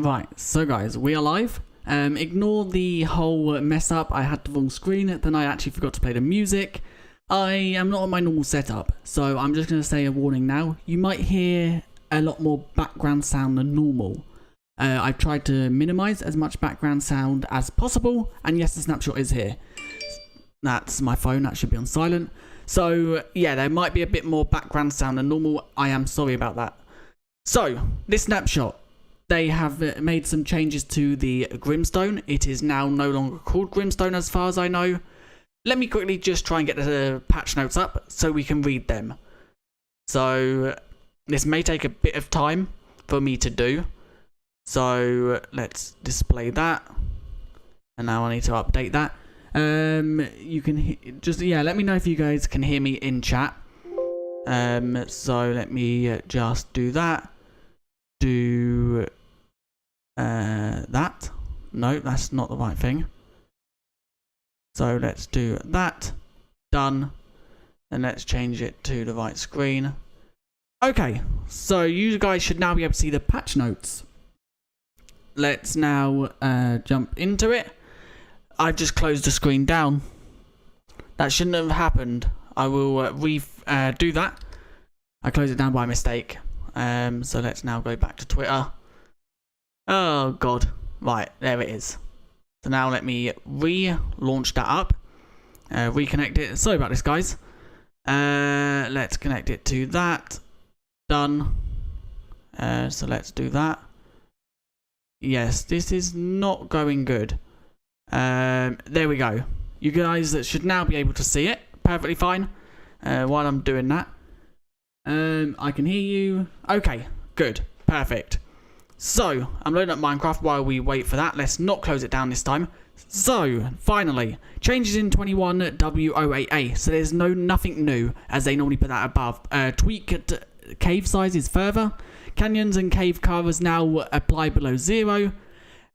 Right, so guys, we are live. Ignore the whole mess up. I had the wrong screen, then I actually forgot to play the music. I am not on my normal setup, so I'm just going to say a warning now. You might hear a lot more background sound than normal. I've tried to minimize as much background sound as possible, and yes, the snapshot is here. That's my phone, that should be on silent. So yeah, there might be a bit more background sound than normal. I am sorry about that. So, this snapshot. They have made some changes to the Grimstone. It is now no longer called Grimstone as far as I know. Let me quickly just try and get the patch notes up so we can read them. So this may take a bit of time for me to do. So let's display that. And now I need to update that. You can let me know if you guys can hear me in chat. So let me just do that. Do that. No, that's not the right thing. So let's do that. Done. And let's change it to the right screen. Okay, so you guys should now be able to see the patch notes. Let's now jump into it. I've just closed the screen down. That shouldn't have happened. I will do that. I closed it down by mistake. So let's now go back to Twitter. Oh god. Right, there it is. So now let me relaunch that up. Reconnect it. Sorry about this, guys. Let's connect it to that. Done. So let's do that. Yes, this is not going good. There we go. You guys should now be able to see it perfectly fine while I'm doing that. I can hear you. Okay, good. Perfect. So, I'm loading up Minecraft while we wait for that. Let's not close it down this time. So, finally, changes in 21.088. So there's nothing new, as they normally put that above. Tweaked cave sizes further. Canyons and cave carvers now apply below 0.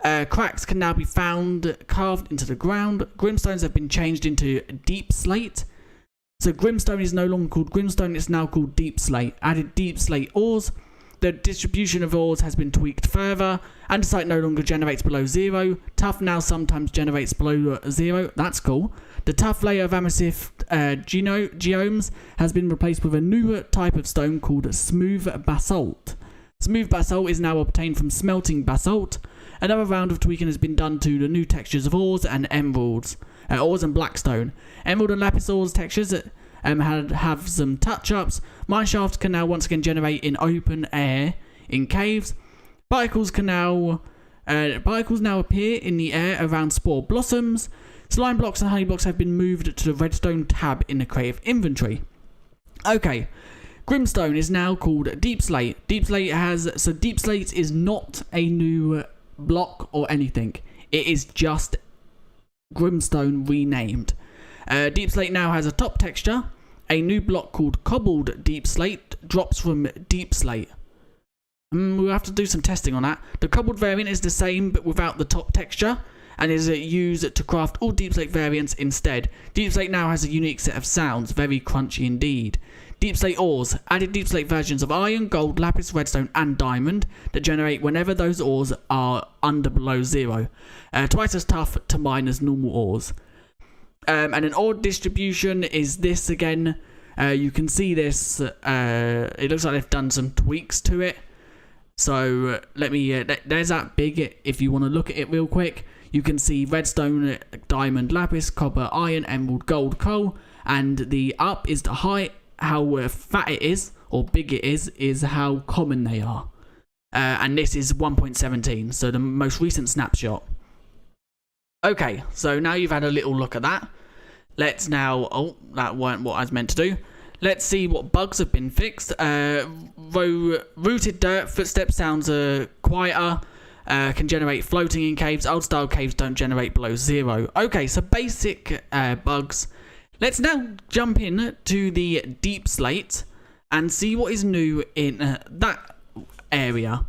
Cracks can now be found carved into the ground. Grimstones have been changed into deep slate. So Grimstone is no longer called Grimstone, it's now called Deep Slate. Added Deep Slate ores. The distribution of ores has been tweaked further. Andesite no longer generates below 0. Tuff now sometimes generates below 0. That's cool. The tough layer of amethyst geomes has been replaced with a new type of stone called Smooth Basalt. Smooth Basalt is now obtained from smelting basalt. Another round of tweaking has been done to the new textures of ores and emeralds. Ores and blackstone. Emerald and lapis ores textures have some touch-ups. Mineshafts can now once again generate in open air in caves. Particles now appear in the air around Spore Blossoms. Slime blocks and honey blocks have been moved to the redstone tab in the creative inventory. Okay, Grimstone is now called Deep Slate. Deep Slate is not a new block or anything. It is just Grimstone renamed. Deep Slate now has a top texture. A new block called Cobbled Deep Slate drops from Deep Slate. We'll have to do some testing on that. The Cobbled variant is the same but without the top texture and is used to craft all Deep Slate variants instead. Deep Slate now has a unique set of sounds, very crunchy indeed. Deep Slate ores. Added Deep Slate versions of iron, gold, lapis, redstone and diamond that generate whenever those ores are below 0. Twice as tough to mine as normal ores. And an ore distribution is this again. You can see this. It looks like they've done some tweaks to it. So let me. There's that big. If you want to look at it real quick, you can see redstone, diamond, lapis, copper, iron, emerald, gold, coal, and the up is the height. How fat it is or big it is how common they are. And this is 1.17, so the most recent snapshot. Okay, so now you've had a little look at that. Let's now... Oh, that weren't what I was meant to do. Let's see what bugs have been fixed. Rooted dirt, footstep sounds quieter. Can generate floating in caves. Old style caves don't generate below 0. Okay, so basic bugs. Let's now jump in to the Deep Slate and see what is new in that area.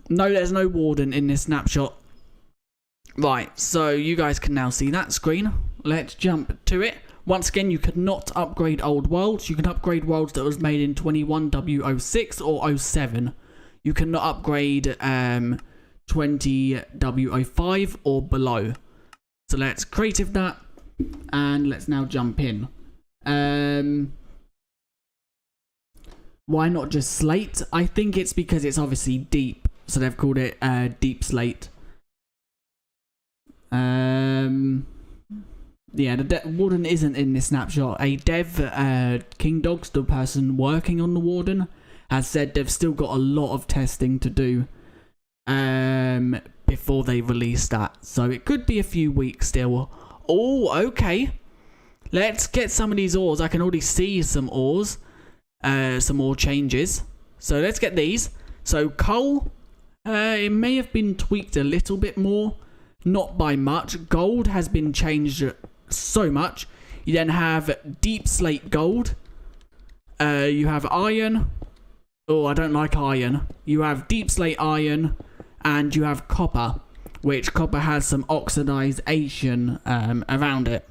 No, there's no warden in this snapshot. Right, so you guys can now see that screen. Let's jump to it. Once again, you could not upgrade old worlds. You can upgrade worlds that was made in 21W06 or 07. you cannot upgrade 20W05 or below. So let's creative that, and let's now jump in. Why not just slate? I think it's because it's obviously deep, so they've called it deep slate. Yeah, the warden isn't in this snapshot. A dev, King Dogs, the person working on the warden, has said they've still got a lot of testing to do before they release that. So it could be a few weeks still. Oh, okay. Let's get some of these ores. I can already see some ores. Some more changes. So let's get these. So coal, it may have been tweaked a little bit more. Not by much. Gold has been changed so much. You then have deep slate gold. You have iron. Oh, I don't like iron. You have deep slate iron. And you have copper. Which copper has some oxidization around it.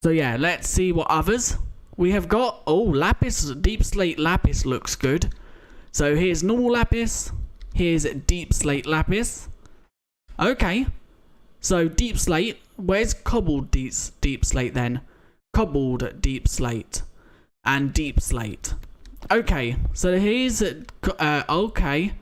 So yeah, let's see what others we have got. Oh, lapis. Deep slate lapis looks good. So here's normal lapis. Here's deep slate lapis. Okay. So deep slate. Where's cobbled deep slate then? Cobbled deep slate. And deep slate. Okay. So here's... okay.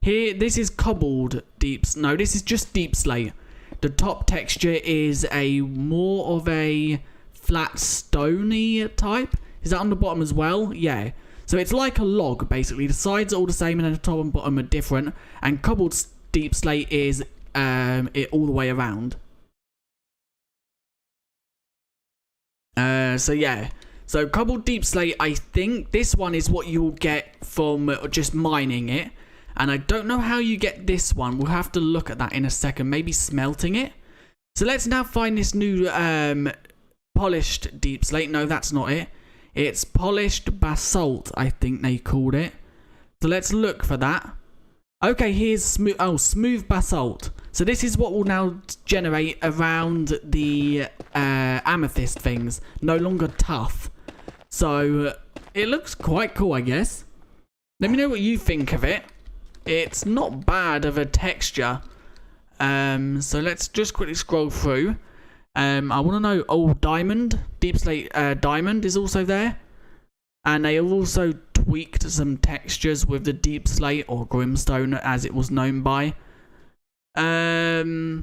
Here, this is cobbled deep... No, this is just deep slate. The top texture is a more of a flat stony type. Is that on the bottom as well? Yeah. So it's like a log, basically. The sides are all the same and then the top and bottom are different. And cobbled deep slate is it all the way around. So yeah. So cobbled deep slate, I think this one is what you'll get from just mining it. And I don't know how you get this one. We'll have to look at that in a second. Maybe smelting it. So let's now find this new polished deep slate. No, that's not it. It's polished basalt, I think they called it. So let's look for that. Okay, here's smooth. Oh, smooth basalt. So this is what will now generate around the amethyst things. No longer tough. So it looks quite cool, I guess. Let me know what you think of it. It's not bad of a texture. So let's just quickly scroll through. I want to know, oh, diamond, deep slate diamond is also there. And they have also tweaked some textures with the deep slate or Grimstone as it was known by. Okay,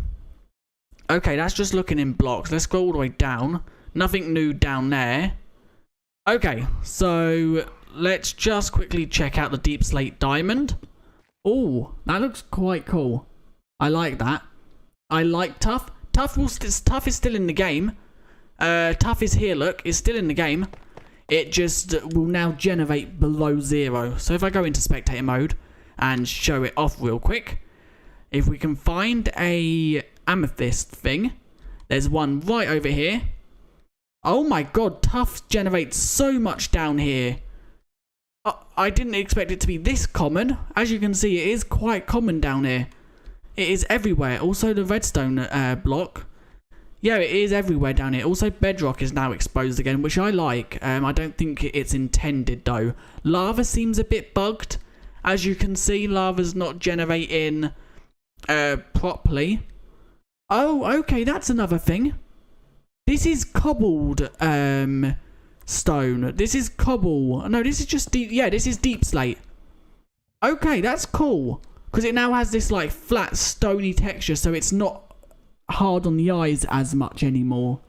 that's just looking in blocks. Let's go all the way down. Nothing new down there. Okay, so let's just quickly check out the deep slate diamond. Oh, that looks quite cool. I like that. I like tough. Tough is still in the game. Tough is here, look. It's still in the game. It just will now generate below 0. So if I go into spectator mode and show it off real quick. If we can find a amethyst thing. There's one right over here. Oh my god, tough generates so much down here. I didn't expect it to be this common. As you can see, it is quite common down here. It is everywhere. Also the redstone block. Yeah, it is everywhere down here. Also bedrock is now exposed again, which I like. I don't think it's intended though. Lava seems a bit bugged. As you can see, lava's not generating properly. Oh, okay, that's another thing. This is cobbled stone. This is cobble. No, this is just deep. Yeah, this is deep slate. Okay, that's cool. Because it now has this like flat stony texture, so it's not hard on the eyes as much anymore.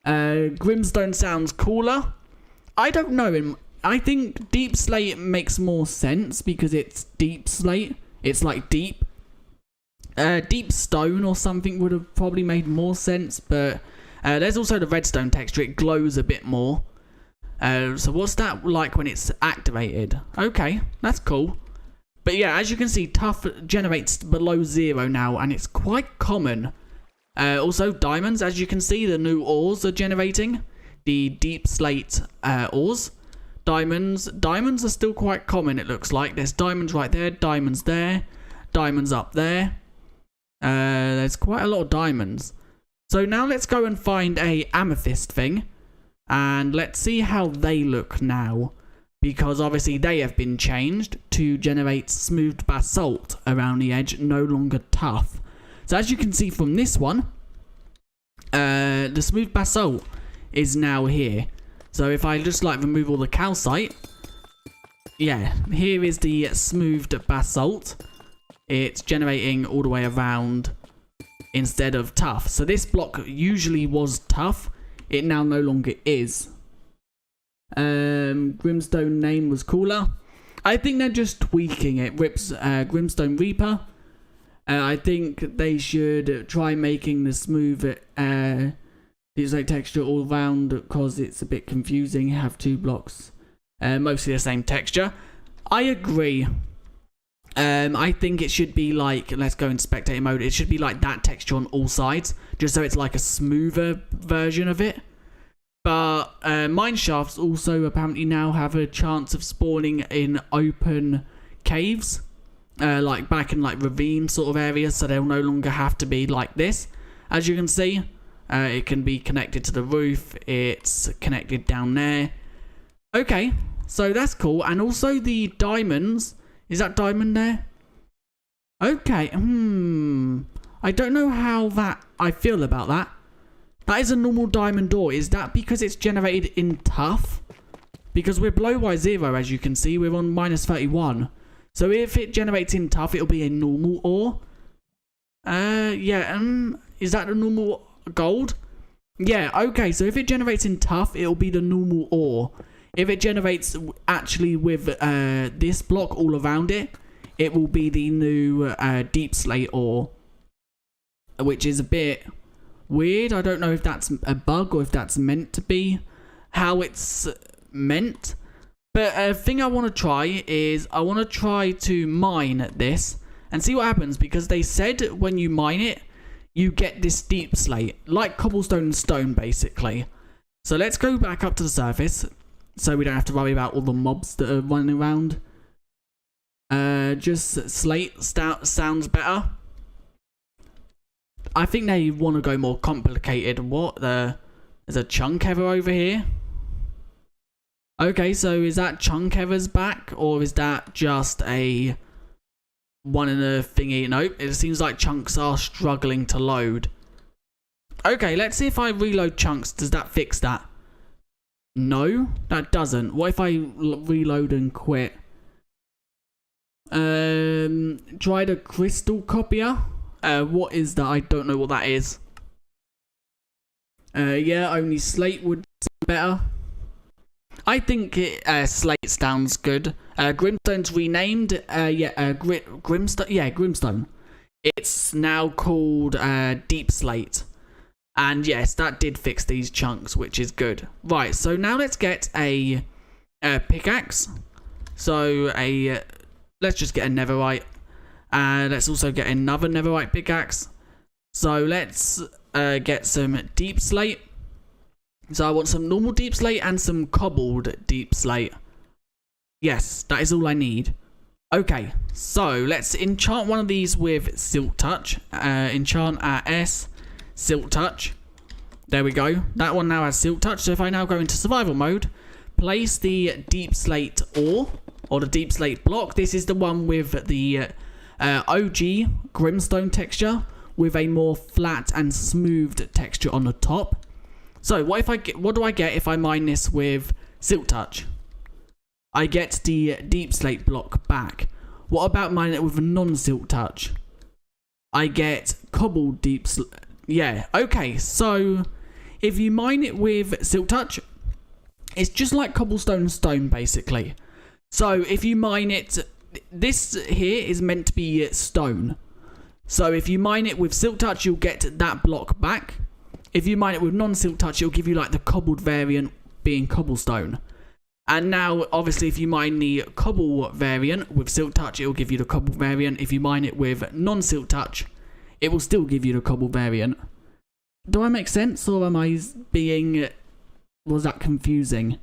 Grimstone sounds cooler. I don't know. I think deep slate makes more sense because it's deep slate. It's like deep. Deep stone or something would have probably made more sense, but there's also the redstone texture. It glows a bit more. So what's that like when it's activated? Okay, that's cool. But yeah, as you can see, tough generates below 0 now, and it's quite common. Also, diamonds, as you can see, the new ores are generating. The deep slate ores. Diamonds are still quite common, it looks like. There's diamonds right there, diamonds there, diamonds up there. There's quite a lot of diamonds. So now let's go and find a amethyst thing. And let's see how they look now. Because obviously they have been changed to generate smoothed basalt around the edge, no longer tough. So as you can see from this one, the smooth basalt is now here. So if I just like remove all the calcite, yeah, here is the smoothed basalt. It's generating all the way around instead of tough. So this block usually was tough. It now no longer is. Grimstone name was cooler. I think they're just tweaking it. Grimstone Reaper. I think they should try making the smooth texture all round because it's a bit confusing. Have two blocks, mostly the same texture. I agree. I think it should be like, let's go in spectator mode. It should be like that texture on all sides, just so it's like a smoother version of it. But mine shafts also apparently now have a chance of spawning in open caves, like back in like ravine sort of areas, so they'll no longer have to be like this. As you can see, it can be connected to the roof. It's connected down there. Okay, so that's cool. And also the diamonds. Is that diamond there? Okay, I don't know how I feel about that. That is a normal diamond door. Is that because it's generated in tough? Because we're below Y0, as you can see. We're on -31. So if it generates in tough, it'll be a normal ore. Yeah, is that the normal gold? Yeah, okay. So if it generates in tough, it'll be the normal ore. If it generates actually with this block all around it, it will be the new deep slate ore. Which is a bit weird. I don't know if that's a bug or if that's meant to be how it's meant. But a thing I want to try is I want to try to mine this and see what happens, because they said when you mine it, you get this deep slate, like cobblestone and stone basically. So let's go back up to the surface so we don't have to worry about all the mobs that are running around. Just slate sounds better. I think they want to go more complicated. What there's a chunk ever over here. Okay, so is that chunk ever's back, or is that just a one in a thingy? Nope, it seems like chunks are struggling to load. Okay, let's see if I reload chunks. Does that fix that? No, that doesn't. What if I reload and quit? Try the crystal copier. What is that? I don't know what that is. Yeah, only slate would sound better. I think slate sounds good. Grimstone's renamed. Grimstone. Yeah, Grimstone. It's now called Deep Slate. And yes, that did fix these chunks, which is good. Right, so now let's get a pickaxe. So let's just get a netherite. Let's also get another netherite pickaxe. So let's get some deep slate. So I want some normal deep slate and some cobbled deep slate. Yes, that is all I need. Okay, so let's enchant one of these with Silk Touch. Enchant at S, Silk Touch. There we go. That one now has Silk Touch. So if I now go into survival mode, place the deep slate ore, or the deep slate block. This is the one with the OG Grimstone texture with a more flat and smoothed texture on the top. So what do I get if I mine this with Silk Touch? I get the deep slate block back. What about mining it with a non-Silk Touch? I get cobbled deep slate. Yeah, okay, so if you mine it with Silk Touch, it's just like cobblestone and stone basically. So if you mine it, this here is meant to be stone. So if you mine it with Silk Touch, you'll get that block back. If you mine it with non-Silk Touch, it'll give you like the cobbled variant being cobblestone. And now, obviously, if you mine the cobble variant with Silk Touch, it'll give you the cobble variant. If you mine it with non-Silk Touch, it will still give you the cobble variant. Do I make sense, or am I being... Was that confusing?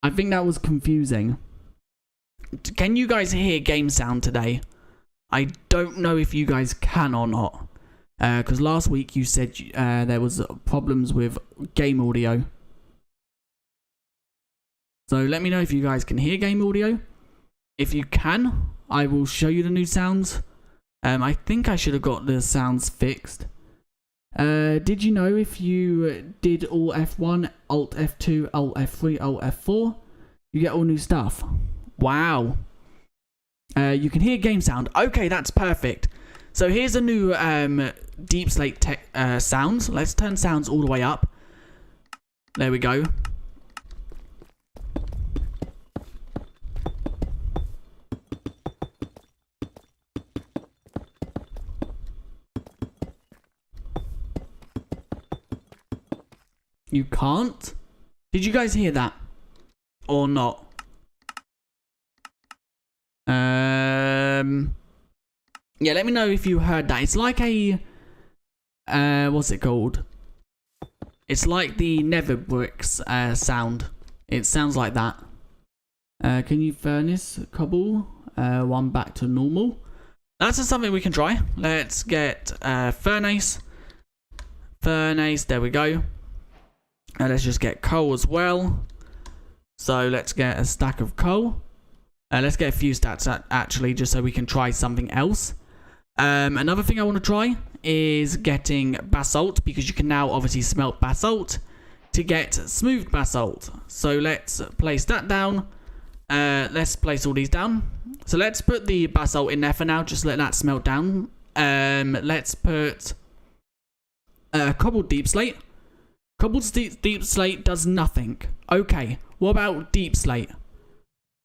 I think that was confusing. Can you guys hear game sound today? I don't know if you guys can or not. Because last week you said there was problems with game audio. So let me know if you guys can hear game audio. If you can, I will show you the new sounds. I think I should have got the sounds fixed. Did you know if you did Alt F1, Alt F2, Alt F3, Alt F4, you get all new stuff? Wow. You can hear game sound. Okay, that's perfect. So here's a new Deep Slate sounds. Let's turn sounds all the way up. There we go. You can't? Did you guys hear that? Or not? Yeah, let me know if you heard that. It's like a... what's it called? It's like the Nether Bricks sound. It sounds like that. Can you furnace Cobble? One back to normal. That's just something we can try. Let's get furnace. Furnace, there we go. Let's just get coal as well. So let's get a stack of coal. Let's get a few stacks actually, just so we can try something else. Another thing I want to try is getting basalt, because you can now obviously smelt basalt to get smooth basalt. So let's place that down. Let's place all these down. So let's put the basalt in there for now, just let that smelt down. Let's put cobbled deep slate. Cobbled deep slate does nothing. Okay, what about deep slate?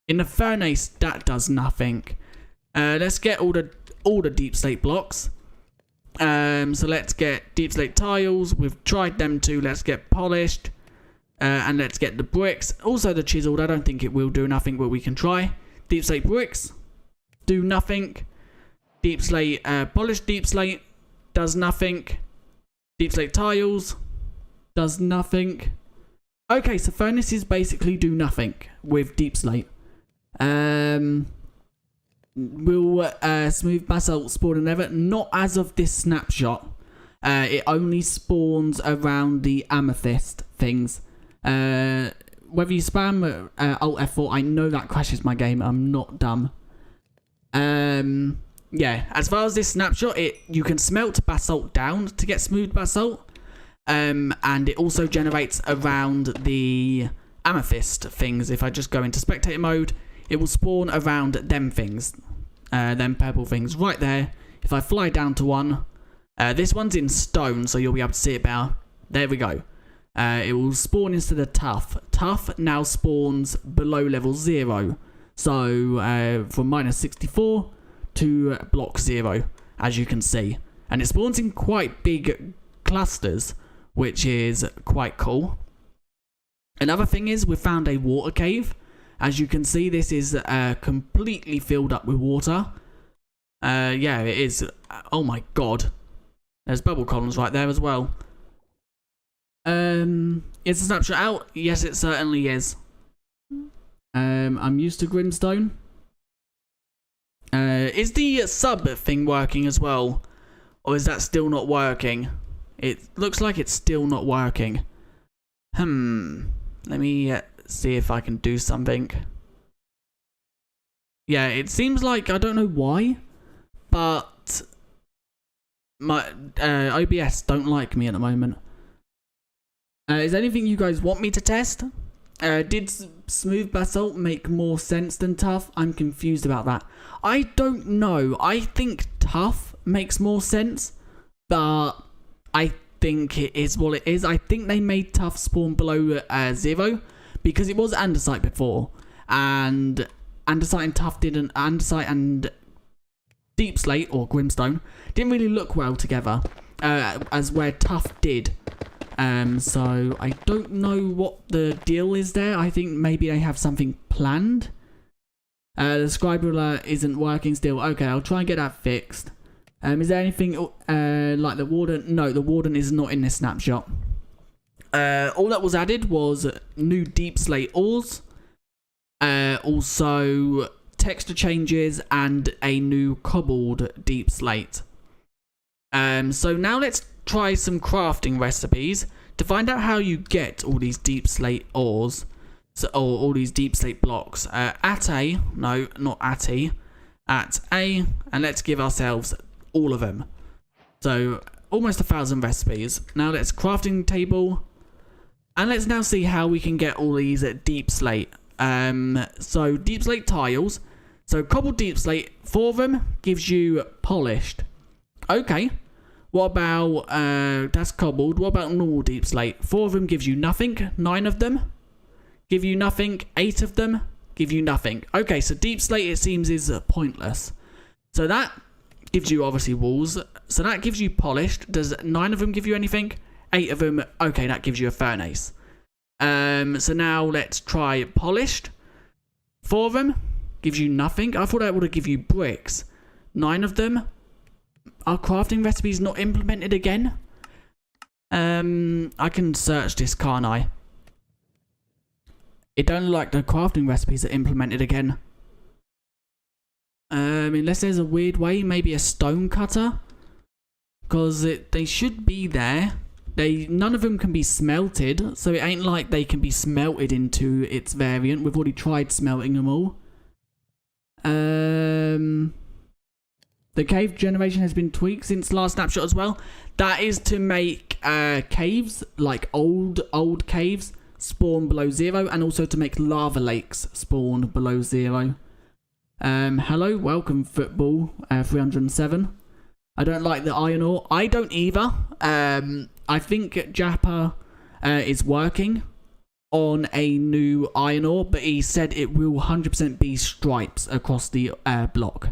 In the furnace, that does nothing. Let's get all the deep slate blocks. So let's get deep slate tiles. We've tried them too. Let's get polished. And let's get the bricks. Also the chiseled. I don't think it will do nothing, but we can try. Deep slate bricks. Do nothing. Deep slate, polished deep slate. Does nothing. Deep slate tiles. Does nothing. Okay, so furnaces basically do nothing with deep slate. Will smooth basalt spawn in Nether? Not as of this snapshot. It only spawns around the amethyst things. Whether you spam Alt F4, I know that crashes my game. I'm not dumb. Yeah, as far as this snapshot, you can smelt basalt down to get smooth basalt. And it also generates around the amethyst things. If I just go into spectator mode, it will spawn around them things. Them purple things right there. If I fly down to one, this one's in stone, so you'll be able to see it better. There we go. It will spawn instead of tough. Tough now spawns below level 0. So from minus 64 to block 0, as you can see. And it spawns in quite big clusters, which is quite cool. Another thing is we found a water cave. As you can see, this is completely filled up with water. Yeah, it is. Oh my god. There's bubble columns right there as well. Is the snapshot out? Yes, it certainly is. I'm used to Grimstone. Is the sub thing working as well? Or is that still not working? It looks like it's still not working. Let me see if I can do something. Yeah, it seems like, I don't know why, but my OBS don't like me at the moment. Is there anything you guys want me to test? Did smooth basalt make more sense than tough? I'm confused about that. I don't know. I think tough makes more sense, but I think it is what it is. I think they made tough spawn below 0 because it was andesite before, and andesite and tough didn't. Andesite and deep slate or Grimstone didn't really look well together, as where tough did. So I don't know what the deal is there. I think maybe they have something planned. The scribe ruler isn't working still. Okay, I'll try and get that fixed. Is there anything like the warden? No, the warden is not in this snapshot. All that was added was new deep slate ores, also texture changes and a new cobbled deep slate. So now let's try some crafting recipes to find out how you get all these deep slate ores, or all these deep slate blocks. At A, and let's give ourselves all of them. So almost 1,000 recipes. Now let's crafting table, and let's now see how we can get all these deep slate. So deep slate tiles. So cobbled deep slate, 4 of them gives you polished. Okay. What about, that's cobbled. What about normal deep slate? 4 of them gives you nothing. 9 of them give you nothing. 8 of them give you nothing. Okay, so deep slate, it seems, is pointless. So that gives you, obviously, walls. So that gives you polished. Does 9 of them give you anything? 8 of them, okay, that gives you a furnace. So now let's try polished. 4 of them gives you nothing. I thought that would have give you bricks. 9 of them. Are crafting recipes not implemented again? I can search this, can't I? It don't look like the crafting recipes are implemented again. Unless there's a weird way, maybe a stone cutter, because they should be there. None of them can be smelted, so it ain't like they can be smelted into its variant. We've already tried smelting them all. The cave generation has been tweaked since last snapshot as well. That is to make caves, like old caves, spawn below 0, and also to make lava lakes spawn below 0. Hello, welcome football 307. I don't like the iron ore. I don't either. I think Japper is working on a new iron ore, but he said it will 100% be stripes across the block.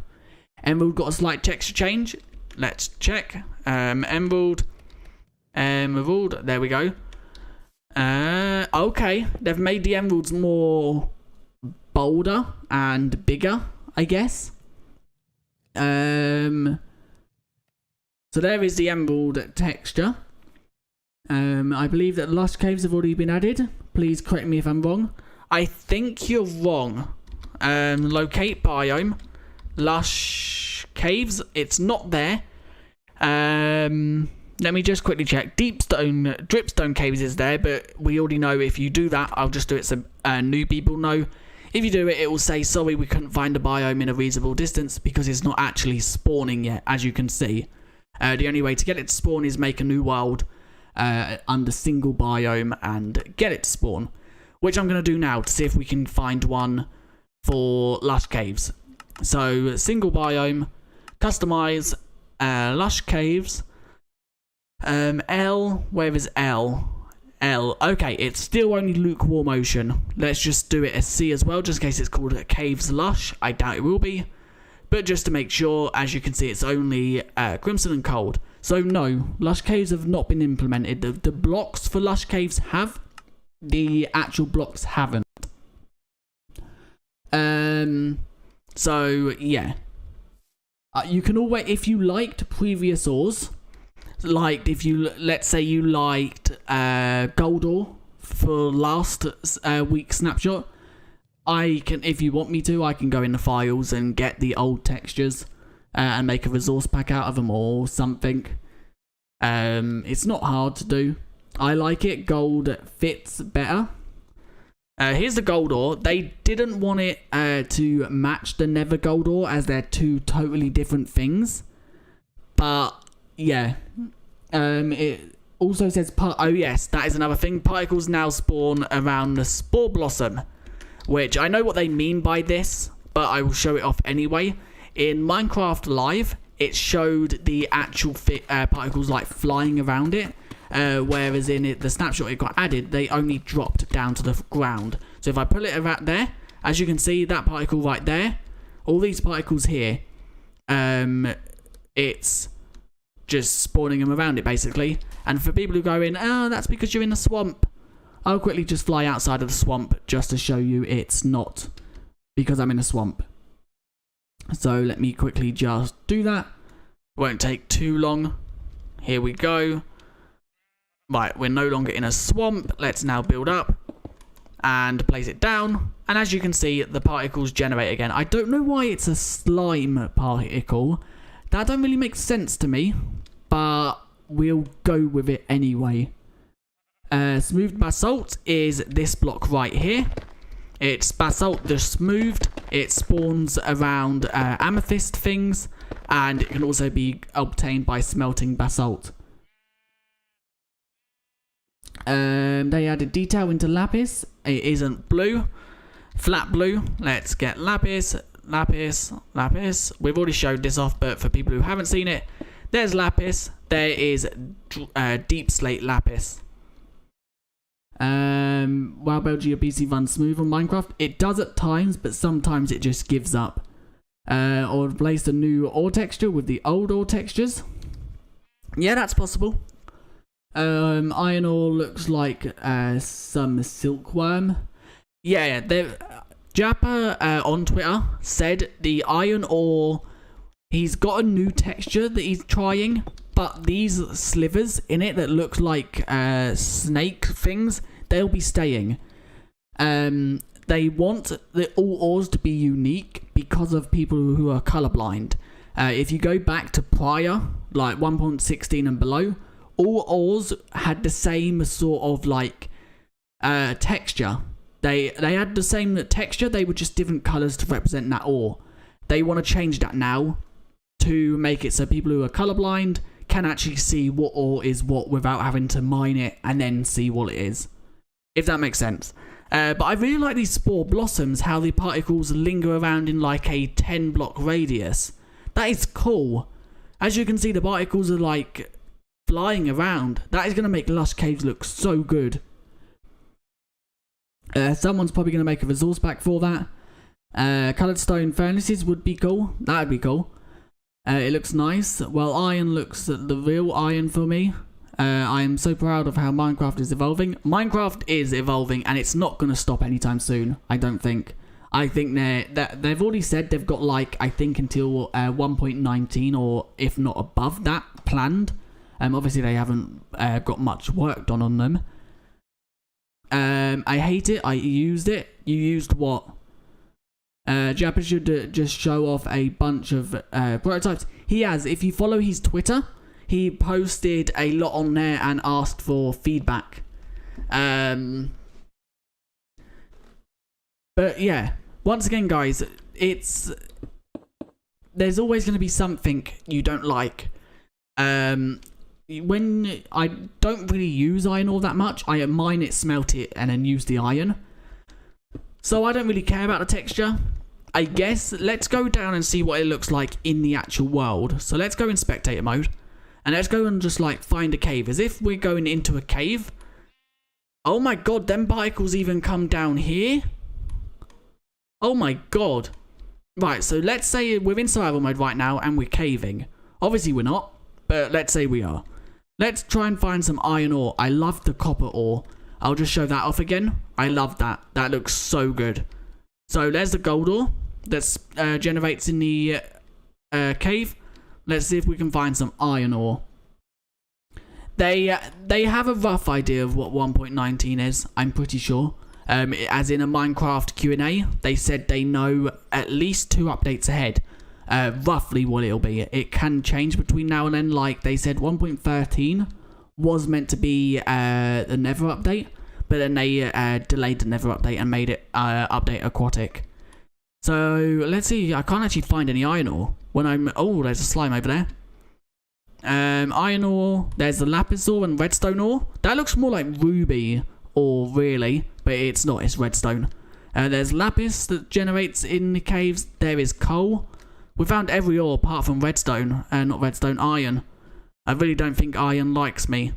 Emerald got a slight texture change. Let's check. Emerald, there we go. Okay, they've made the emeralds more bolder and bigger, I guess. So there is the emerald texture. I believe that lush caves have already been added. Please correct me if I'm wrong. I think you're wrong. Locate biome. Lush caves. It's not there. Let me just quickly check. Dripstone caves is there, but we already know if you do that, I'll just do it so new people know. If you do it, it will say, sorry, we couldn't find a biome in a reasonable distance because it's not actually spawning yet, as you can see. The only way to get it to spawn is make a new world under single biome and get it to spawn, which I'm going to do now to see if we can find one for lush caves. So single biome, customize, lush caves, L, where is L? L, okay, it's still only lukewarm ocean. Let's just do it as C as well, just in case it's called Caves Lush. I doubt it will be, but just to make sure, as you can see, it's only Grimstone and Cold. So no, lush caves have not been implemented. The blocks for lush caves have, the actual blocks haven't. So yeah, you can always, if you liked previous ores, like if you, let's say you liked gold ore for last week's snapshot, I can, if you want me to, I can go in the files and get the old textures and make a resource pack out of them or something. It's not hard to do. I like it. Gold fits better. Here's the gold ore. They didn't want it to match the nether gold ore as they're two totally different things. But yeah, it also says, oh yes, that is another thing. Particles now spawn around the Spore Blossom, which I know what they mean by this, but I will show it off anyway. In Minecraft Live, it showed the actual particles like flying around it, whereas in the snapshot it got added, they only dropped down to the ground. So if I pull it around there, as you can see, that particle right there, all these particles here, it's just spawning them around it basically. And for people who go in, oh, that's because you're in the swamp, I'll quickly just fly outside of the swamp just to show you it's not because I'm in a swamp. So let me quickly just do that. Won't take too long. Here we go. Right, we're no longer in a swamp. Let's now build up and place it down. And as you can see, the particles generate again. I don't know why it's a slime particle. That don't really make sense to me. but we'll go with it anyway. Smoothed basalt is this block right here. It's basalt just smoothed. It spawns around amethyst things, and it can also be obtained by smelting basalt. They added detail into lapis. It isn't blue, flat blue. Let's get lapis, lapis, lapis. We've already showed this off, but for people who haven't seen it, there's lapis. There is deep slate lapis. While Belgium PC runs smooth on Minecraft, it does at times, but sometimes it just gives up. Or replace the new ore texture with the old ore textures. Yeah, that's possible. Iron ore looks like some silkworm. Yeah, Japper on Twitter said the iron ore, he's got a new texture that he's trying, but these slivers in it that look like snake things, they'll be staying. They want all ores to be unique because of people who are colorblind. If you go back to prior, like 1.16 and below, all ores had the same sort of like texture. They had the same texture, they were just different colors to represent that ore. They want to change that now to make it so people who are colorblind can actually see what ore is what without having to mine it and then see what it is. If that makes sense. But I really like these spore blossoms, how the particles linger around in like a 10 block radius. That is cool. As you can see, the particles are like flying around. That is going to make Lush Caves look so good. Someone's probably going to make a resource pack for that. Coloured stone furnaces would be cool. That would be cool. It looks nice. Well, iron looks the real iron for me. I am so proud of how Minecraft is evolving. Minecraft is evolving, and it's not going to stop anytime soon, I don't think. I think they've already said they've got, like, I think until 1.19, or if not above that, planned. Obviously, they haven't got much work done on them. I hate it. I used it. You used what? Japper should just show off a bunch of prototypes. He has. If you follow his Twitter, he posted a lot on there and asked for feedback. But yeah, once again, guys, there's always going to be something you don't like. When I don't really use iron ore that much, I mine it, smelt it, and then use the iron. So I don't really care about the texture. I guess let's go down and see what it looks like in the actual world. So let's go in spectator mode. And let's go and just like find a cave. As if we're going into a cave. Oh my god, them particles even come down here. Oh my god. Right, so let's say we're in survival mode right now and we're caving. Obviously we're not, but let's say we are. Let's try and find some iron ore. I love the copper ore. I'll just show that off again. I love that. That looks so good. So there's the gold ore that generates in the cave. Let's see if we can find some iron ore. They have a rough idea of what 1.19 is, I'm pretty sure. As in a Minecraft Q&A, they said they know at least 2 updates ahead. Roughly what it'll be. It can change between now and then. Like they said 1.13 was meant to be the Nether update, but then they delayed the Nether update and made it update aquatic. So let's see. I can't actually find any iron ore when I'm. Oh, there's a slime over there. Iron ore. There's the lapis ore and redstone ore. That looks more like ruby ore, really, but it's not. It's redstone. There's lapis that generates in the caves. There is coal. We found every ore apart from redstone, not redstone, iron. I really don't think iron likes me.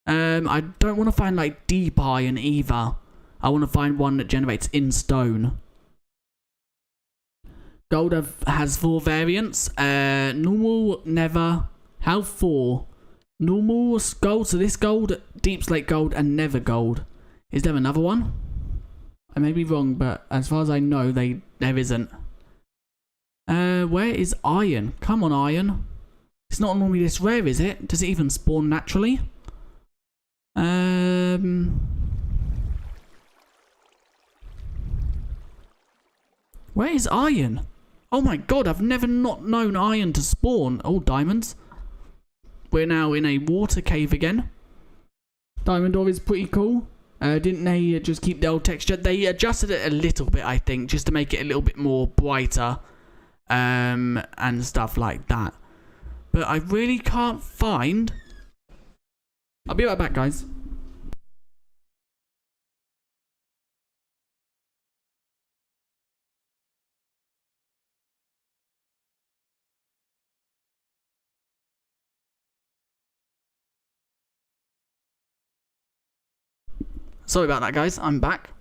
I don't want to find like deep iron either. I want to find one that generates in stone. Gold has 4 variants. Normal, nether, how 4? Normal gold, so this gold, deep slate gold, and nether gold. Is there another one? I may be wrong, but as far as I know, there isn't. Where is iron? Come on, iron. It's not normally this rare, is it? Does it even spawn naturally? Where is iron? Oh my god, I've never not known iron to spawn. Oh, diamonds. we're now in a water cave again. Diamond ore is pretty cool. Didn't they just keep the old texture? They adjusted it a little bit, I think, just to make it a little bit more brighter, and stuff like that. But I really can't find... I'll be right back, guys. Sorry about that, guys. I'm back.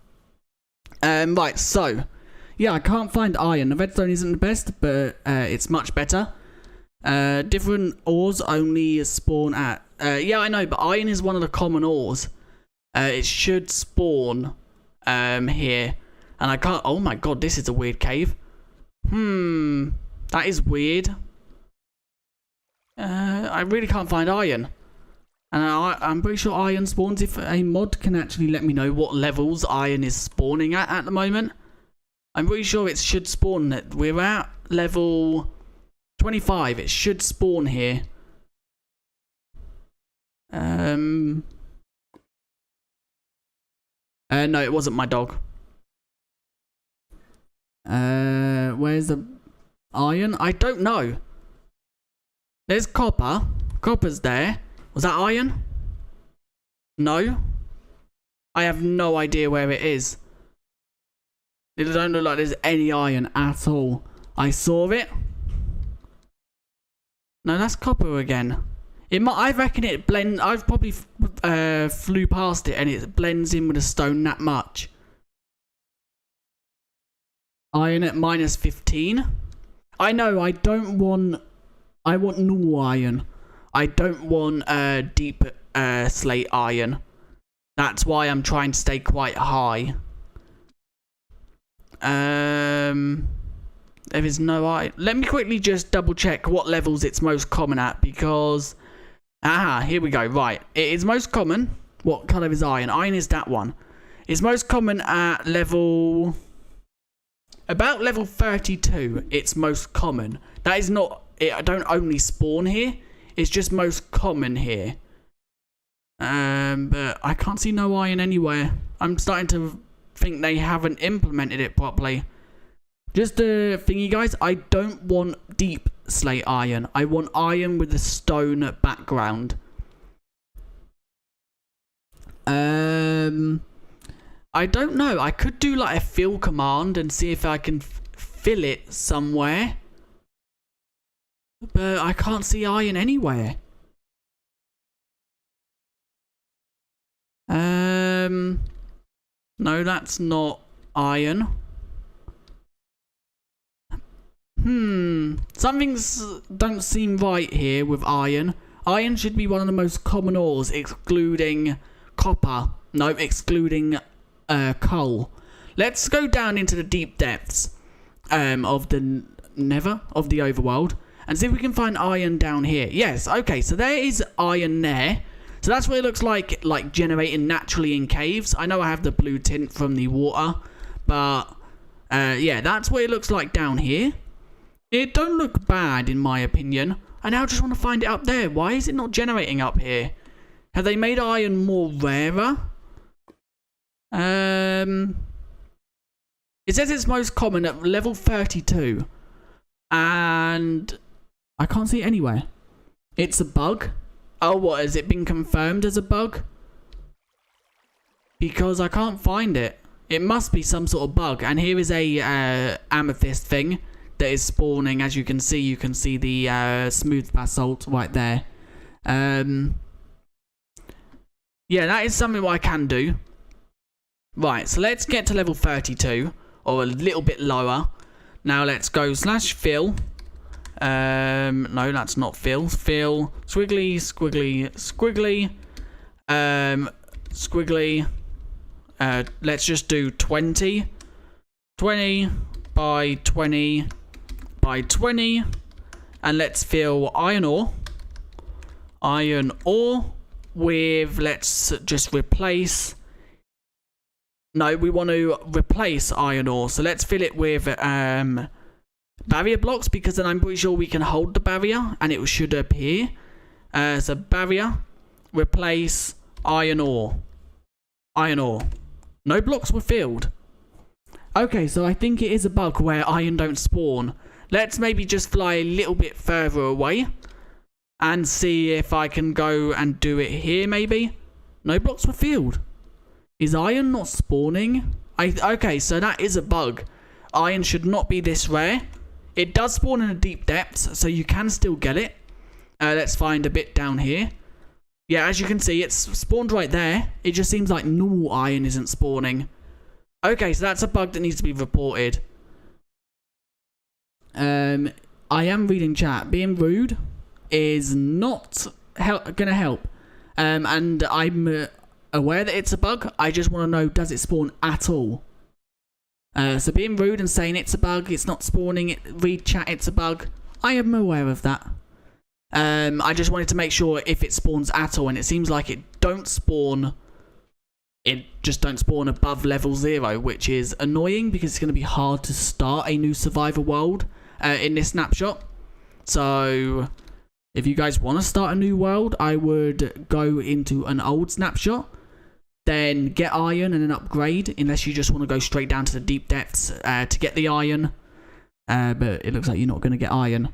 Right, so... Yeah, I can't find iron. The redstone isn't the best, but it's much better. Different ores only spawn at... yeah, I know, but iron is one of the common ores. It should spawn here. And I can't... Oh my god, this is a weird cave. That is weird. I really can't find iron. And I'm pretty sure iron spawns. If a mod can actually let me know what levels iron is spawning at the moment. I'm pretty sure it should spawn that we're at level 25. It should spawn here. No, it wasn't my dog. Where's the iron? I don't know. There's copper. Copper's there. Was that iron? No. I have no idea where it is. It don't look like there's any iron at all. I saw it. No, that's copper again. It might. I reckon it blend. I've probably flew past it and it blends in with the stone that much. Iron at minus 15. I know. I don't want. I want normal iron. I don't want deep slate iron. That's why I'm trying to stay quite high. There is no iron. Let me quickly just double check what levels it's most common at, because here we go. Right, it is most common. What colour is iron? Iron is that one. It's most common at level about level 32. It's most common. That is not it. I don't only spawn here. It's just most common here. But I can't see no iron anywhere. I'm starting to think they haven't implemented it properly. Just a thingy, guys. I don't want deep slate iron. I want iron with a stone background. I don't know. I could do like a fill command and see if I can fill it somewhere. But I can't see iron anywhere. No, that's not iron. Something's don't seem right here with iron. Iron should be one of the most common ores, excluding copper. No, excluding coal. Let's go down into the deep depths of the nether, of the overworld, and see if we can find iron down here. Yes, okay, so there is iron there. So that's what it looks like generating naturally in caves. I know I have the blue tint from the water, but yeah, that's what it looks like down here. It don't look bad in my opinion. I now just want to find it up there. Why is it not generating up here? Have they made iron more rarer? It says it's most common at level 32. And I can't see it anywhere. It's a bug. Oh, what? Has it been confirmed as a bug? Because I can't find it. It must be some sort of bug. And here is a amethyst thing that is spawning. As you can see the smooth basalt right there. Yeah, that is something what I can do. Right, so let's get to level 32. Or a little bit lower. Now let's go /fill. No, that's not fill. Fill, squiggly, squiggly, squiggly, squiggly. Let's just do 20. 20 by 20 by 20. And let's fill iron ore. Iron ore with, let's just replace. No, we want to replace iron ore. So let's fill it with barrier blocks, because then I'm pretty sure we can hold the barrier and it should appear. So barrier, replace iron ore. Iron ore. No blocks were filled. Okay, so I think it is a bug where iron don't spawn. Let's maybe just fly a little bit further away and see if I can go and do it here maybe. No blocks were filled. Is iron not spawning? Okay, so that is a bug. Iron should not be this rare. It does spawn in the deep depths, so you can still get it. Let's find a bit down here. Yeah, as you can see, it's spawned right there. It just seems like normal iron isn't spawning. Okay, so that's a bug that needs to be reported. I am reading chat. Being rude is not gonna help. And I'm aware that it's a bug. I just want to know, does it spawn at all? So being rude and saying it's a bug, it's not spawning, read chat, it's a bug. I am aware of that. I just wanted to make sure if it spawns at all, and it seems like it don't spawn. It just don't spawn above level 0, which is annoying because it's going to be hard to start a new survivor world in this snapshot. So if you guys want to start a new world, I would go into an old snapshot, then get iron and then upgrade, unless you just want to go straight down to the deep depths to get the iron. But it looks like you're not going to get iron.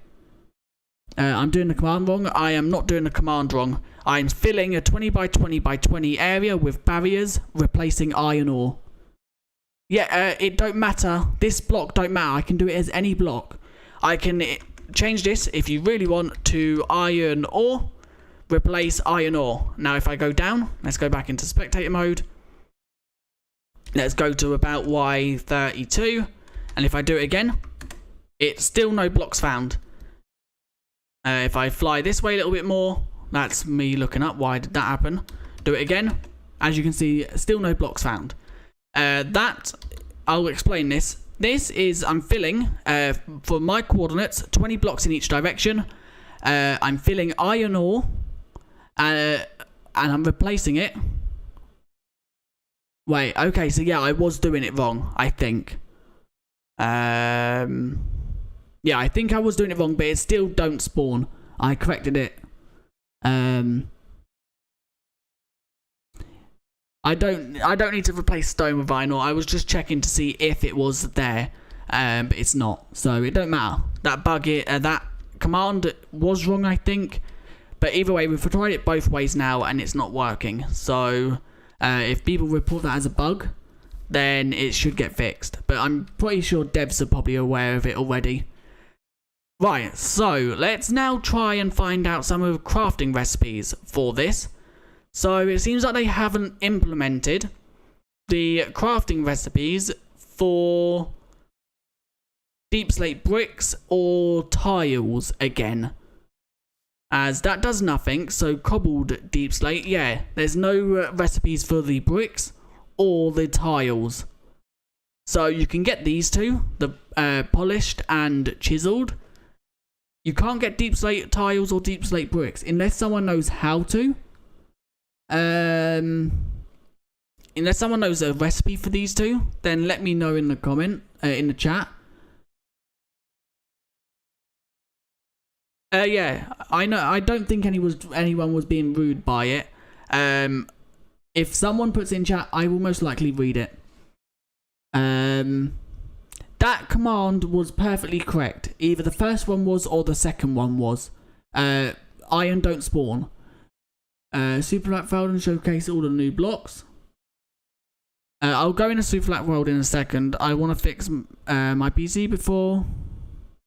I'm doing the command wrong. I am not doing the command wrong. I'm filling a 20 by 20 by 20 area with barriers, replacing iron ore. Yeah, it don't matter. This block don't matter. I can do it as any block. I can change this, if you really want, to iron ore, replace iron ore. Now if I go down, let's go back into spectator mode. Let's go to about Y32. And if I do it again, it's still no blocks found. If I fly this way a little bit more, that's me looking up. Why did that happen? Do it again. As you can see, still no blocks found. I'll explain this. This is, I'm filling, for my coordinates, 20 blocks in each direction. I'm filling iron ore, and I'm replacing it. Wait, okay, so yeah, I was doing it wrong, I think. Yeah, I think I was doing it wrong, but it still don't spawn. I corrected it. I don't need to replace stone with iron ore. I was just checking to see if it was there, but it's not. So it don't matter. That that command was wrong, I think. But either way, we've tried it both ways now, and it's not working. So if people report that as a bug, then it should get fixed. But I'm pretty sure devs are probably aware of it already. Right, so let's now try and find out some of the crafting recipes for this. So it seems like they haven't implemented the crafting recipes for deep slate bricks or tiles again, as that does nothing. So cobbled deep slate, yeah, there's no recipes for the bricks or the tiles. So you can get these two, the polished and chiseled. You can't get deep slate tiles or deep slate bricks unless someone knows how to. Unless someone knows a recipe for these two, then let me know in the comment, in the chat. Yeah, I know. I don't think anyone was being rude by it. If someone puts in chat, I will most likely read it. That command was perfectly correct. Either the first one was or the second one was. Iron don't spawn. Superflat world and showcase all the new blocks. I'll go in a Superflat world in a second. I want to fix my PC before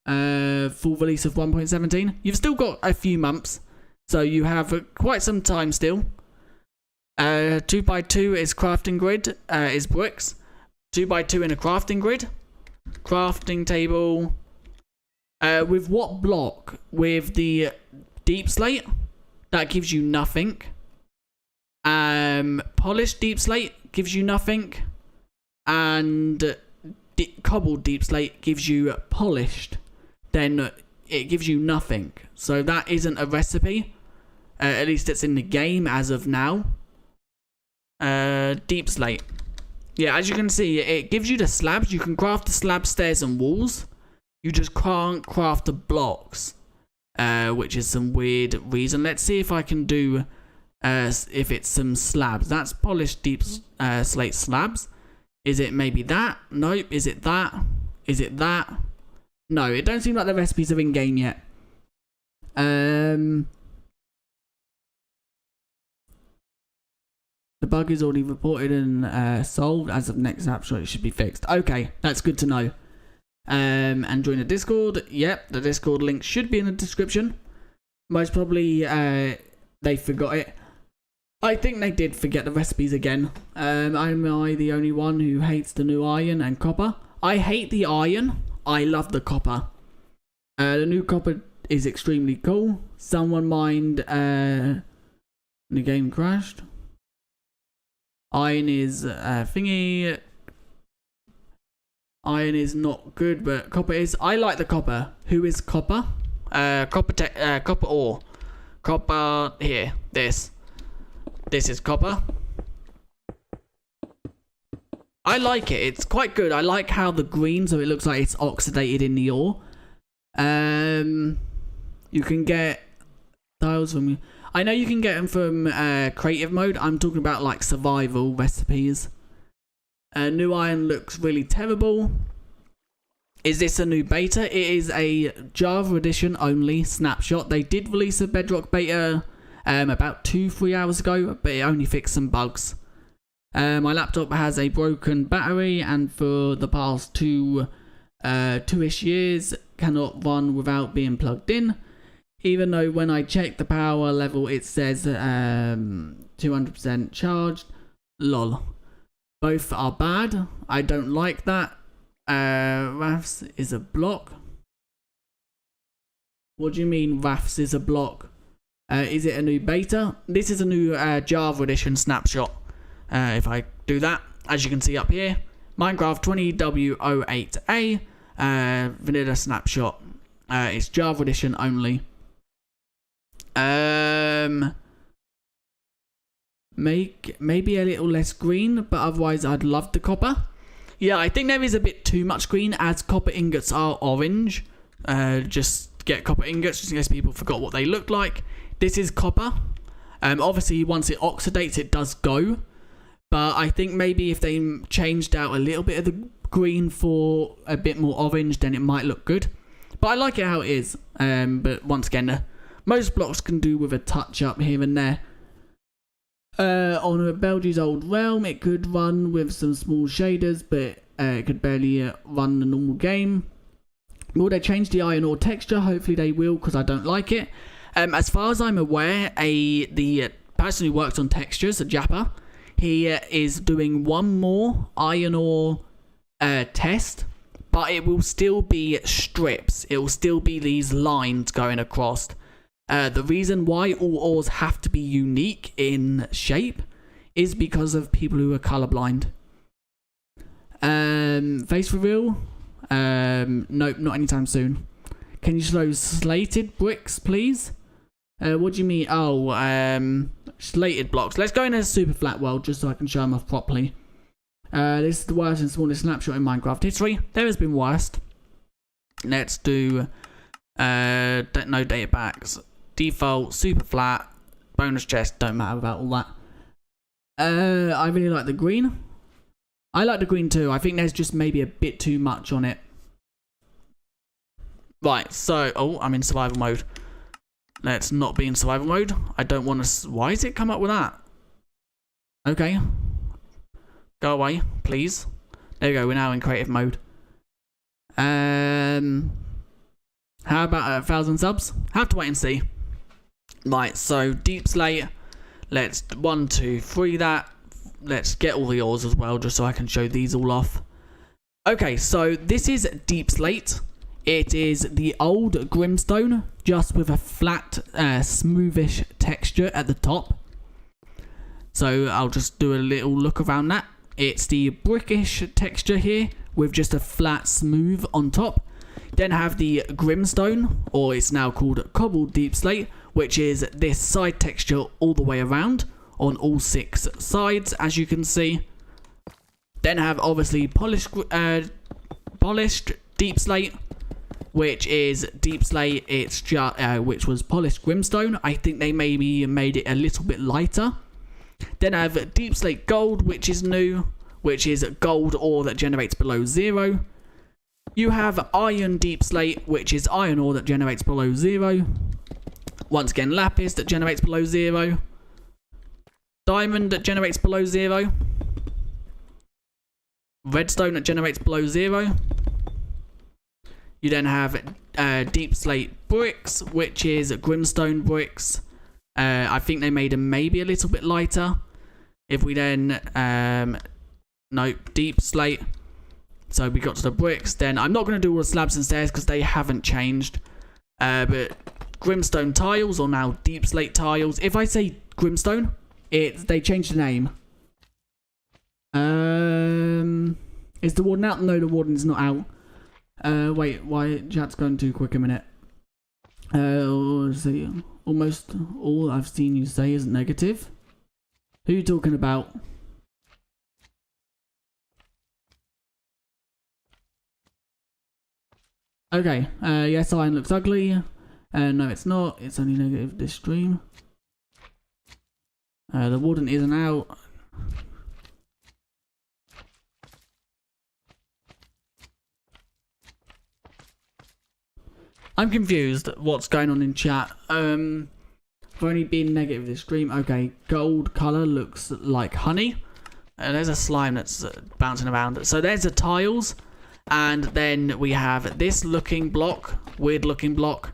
full release of 1.17. You've still got a few months, so you have quite some time still. 2x2 is crafting grid, is bricks. 2x2 in a crafting grid. Crafting table. With what block? With the deep slate, that gives you nothing. Polished deep slate gives you nothing. And cobbled deep slate gives you polished. Then it gives you nothing. So that isn't a recipe. At least it's in the game as of now. Deep slate. Yeah, as you can see, it gives you the slabs. You can craft the slab, stairs, and walls. You just can't craft the blocks. which is some weird reason. Let's see if I can do, if it's some slabs. That's polished deep slate slabs. Is it maybe that? Nope. Is it that? Is it that? No, it don't seem like the recipes are in game yet. The bug is already reported and solved. As of next snapshot, it should be fixed. Okay, that's good to know. And join the Discord. Yep, the Discord link should be in the description. Most probably they forgot it. I think they did forget the recipes again. Am I the only one who hates the new iron and copper? I hate the iron. I love the copper. The new copper is extremely cool. Someone mined the game crashed. Iron is thingy. Iron is not good, but copper is. I like the copper. Who is copper? Copper ore. Copper here. This is copper. I like it. It's quite good. I like how the green, so it looks like it's oxidated in the ore. You can get tiles from. I know you can get them from creative mode. I'm talking about like survival recipes. New iron looks really terrible. Is this a new beta? It is a Java edition only snapshot. They did release a Bedrock beta about 2-3 hours ago, but it only fixed some bugs. My laptop has a broken battery, and for the past two-ish years cannot run without being plugged in. Even though when I check the power level, it says 200% charged. Lol. Both are bad. I don't like that. Rafs is a block. What do you mean Rafs is a block? Is it a new beta? This is a new Java edition snapshot. If I do that, as you can see up here, Minecraft 20W08A vanilla snapshot. It's Java edition only. Maybe a little less green, but otherwise I'd love the copper. Yeah, I think there is a bit too much green, as copper ingots are orange. Just get copper ingots, just in case people forgot what they look like. This is copper. Obviously, once it oxidates, it does go. But I think maybe if they changed out a little bit of the green for a bit more orange, then it might look good. But I like it how it is. But once again, most blocks can do with a touch up here and there. On a Belgi's old realm, it could run with some small shaders, but it could barely run the normal game. Will they change the iron ore texture? Hopefully they will, because I don't like it. As far as I'm aware, the person who works on textures, a Japper, he is doing one more iron ore test, but it will still be strips. It will still be these lines going across. The reason why all ores have to be unique in shape is because of people who are colorblind. Face reveal? Nope, not anytime soon. Can you show slated bricks, please? What do you mean? Oh, slated blocks. Let's go in a super flat world just so I can show them off properly. This is the worst and smallest snapshot in Minecraft history. There has been worst. Let's do no data packs. Default, super flat, bonus chest, don't matter about all that. I really like the green. I like the green too. I think there's just maybe a bit too much on it. Right, so, oh, I'm in survival mode. Let's not be in survival mode. I don't want to, why does it come up with that? Okay. Go away, please. There we go, we're now in creative mode. How about 1,000 subs? Have to wait and see. Right, so deep slate. Let's 1, 2, 3 that. Let's get all the ores as well, just so I can show these all off. Okay, so this is deep slate. It is the old Grimstone, just with a flat, smoothish texture at the top. So I'll just do a little look around that. It's the brickish texture here, with just a flat smooth on top. Then have the Grimstone, or it's now called Cobbled Deep Slate, which is this side texture all the way around on all 6 sides, as you can see. Then have obviously polished Deep Slate, which is Deep Slate. It's just which was polished Grimstone. I think they maybe made it a little bit lighter. Then I have Deep Slate Gold, which is new, which is gold ore that generates below 0. You have Iron Deep Slate, which is iron ore that generates below 0. Once again, Lapis that generates below 0. Diamond that generates below 0. Redstone that generates below 0. You then have Deep Slate Bricks, which is Grimstone Bricks. I think they made them maybe a little bit lighter. If we then, nope, Deep Slate. So we got to the bricks. Then I'm not going to do all the slabs and stairs because they haven't changed. But Grimstone Tiles or now Deep Slate Tiles. If I say Grimstone, they changed the name. Is the warden out? No, the warden's not out. Wait, why chat's going too quick a minute? Let's see. Almost all I've seen you say is negative. Who are you talking about? Okay, yes, iron looks ugly. No, it's not. It's only negative this stream. The warden isn't out. I'm confused what's going on in chat. I've only been negative this stream. Okay, gold colour looks like honey. There's a slime that's bouncing around. So there's the tiles. And then we have this looking block. Weird looking block.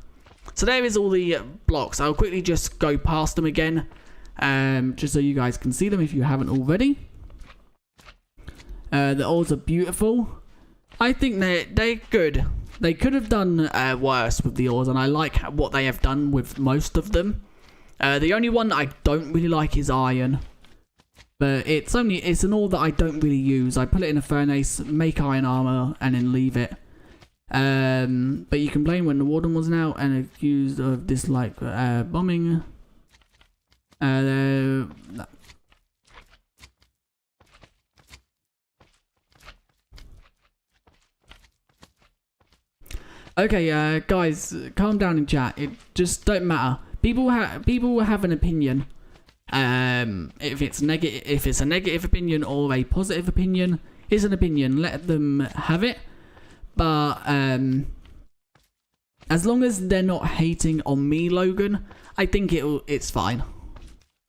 So there is all the blocks. I'll quickly just go past them again. Just so you guys can see them if you haven't already. The ores are beautiful. I think they're good. They could have done worse with the ores, and I like what they have done with most of them. The only one I don't really like is iron. But it's an ore that I don't really use. I put it in a furnace, make iron armor, and then leave it. But you can blame when the warden wasn't out and accused of dislike bombing. Okay, guys, calm down in chat. It just don't matter. People have an opinion. If it's a negative opinion or a positive opinion, it's an opinion. Let them have it. But as long as they're not hating on me, Logan, I think it's fine.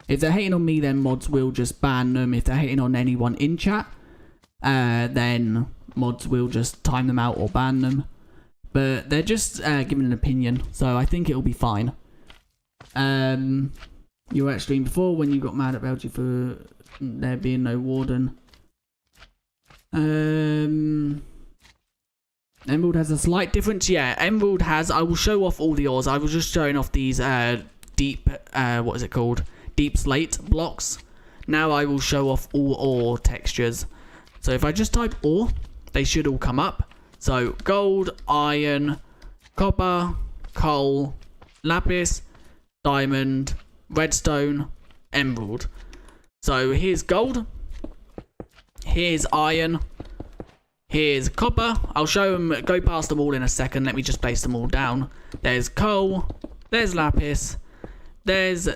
If they're hating on me, then mods will just ban them. If they're hating on anyone in chat, then mods will just time them out or ban them. But they're just giving an opinion, so I think it'll be fine. You were at stream before when you got mad about you for there being no warden. Emerald has a slight difference. Yeah, Emerald has. I will show off all the ores. I was just showing off these deep, what is it called? Deep slate blocks. Now I will show off all ore textures. So if I just type ore, they should all come up. So gold, iron, copper, coal, lapis, diamond, redstone, emerald. So here's gold, here's iron, here's copper. I'll show them, go past them all in a second. Let me just place them all down. There's coal, there's lapis, there's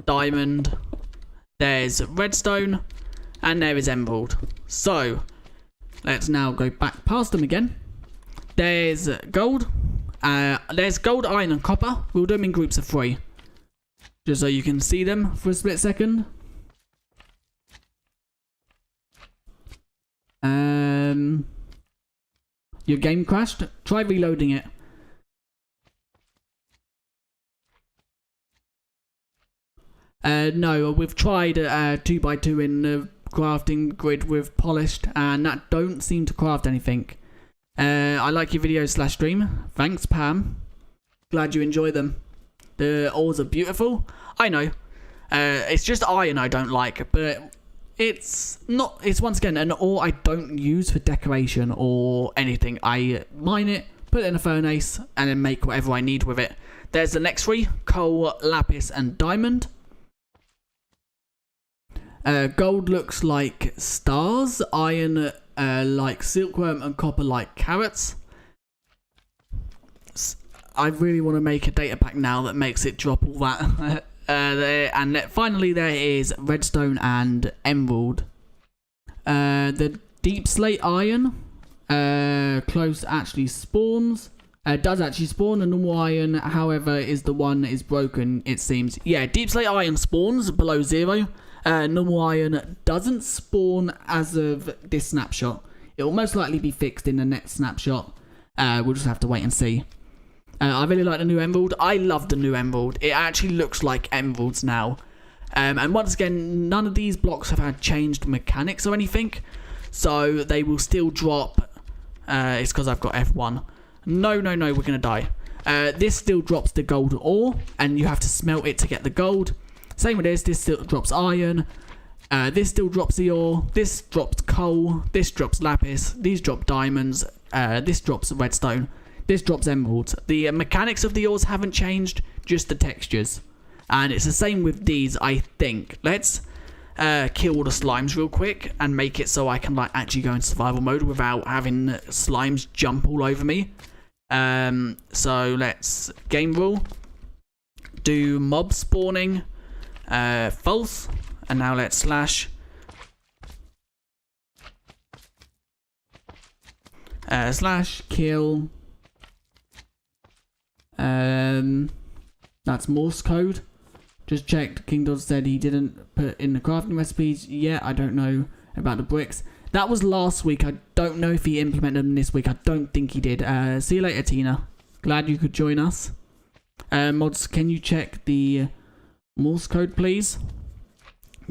diamond, there's redstone, and there is emerald. So let's now go back past them again. There's gold, there's gold, iron, and copper. We'll do them in groups of 3. Just so you can see them for a split second. Your game crashed? Try reloading it. No, we've tried 2x2 in the crafting grid with polished, and that don't seem to craft anything. I like your videos / stream. Thanks, Pam. Glad you enjoy them. The ores are beautiful. I know. It's just iron I don't like, but it's once again an ore I don't use for decoration or anything. I mine it, put it in a furnace, and then make whatever I need with it. There's the next 3: coal, lapis, and diamond. Gold looks like stars, iron like silkworm, and copper like carrots. I really want to make a data pack now that makes it drop all that. Finally there is redstone and emerald. The deep slate iron close actually spawns. Does actually spawn. The normal iron, however, is the one that is broken, it seems. Yeah, deep slate iron spawns below 0. Normal iron doesn't spawn as of this snapshot. It will most likely be fixed in the next snapshot. We'll just have to wait and see. I really like the new emerald. I love the new emerald. It actually looks like emeralds now. And once again, none of these blocks have had changed mechanics or anything. So they will still drop. It's because I've got F1. No, we're going to die. This still drops the gold ore, and you have to smelt it to get the gold. Same with this still drops iron. This still drops the ore. This drops coal. This drops lapis. These drop diamonds. This drops redstone. This drops emeralds. The mechanics of the ores haven't changed, just the textures. And it's the same with these, I think. Let's kill all the slimes real quick and make it so I can like actually go in survival mode without having slimes jump all over me. So let's game rule, do mob spawning false, and now let's slash kill. That's Morse code. Just checked. King Dodge said he didn't put in the crafting recipes yet. I don't know about the bricks. That was last week. I don't know if he implemented them this week. I don't think he did. See you later, Tina. Glad you could join us. Mods, can you check the Morse code, please?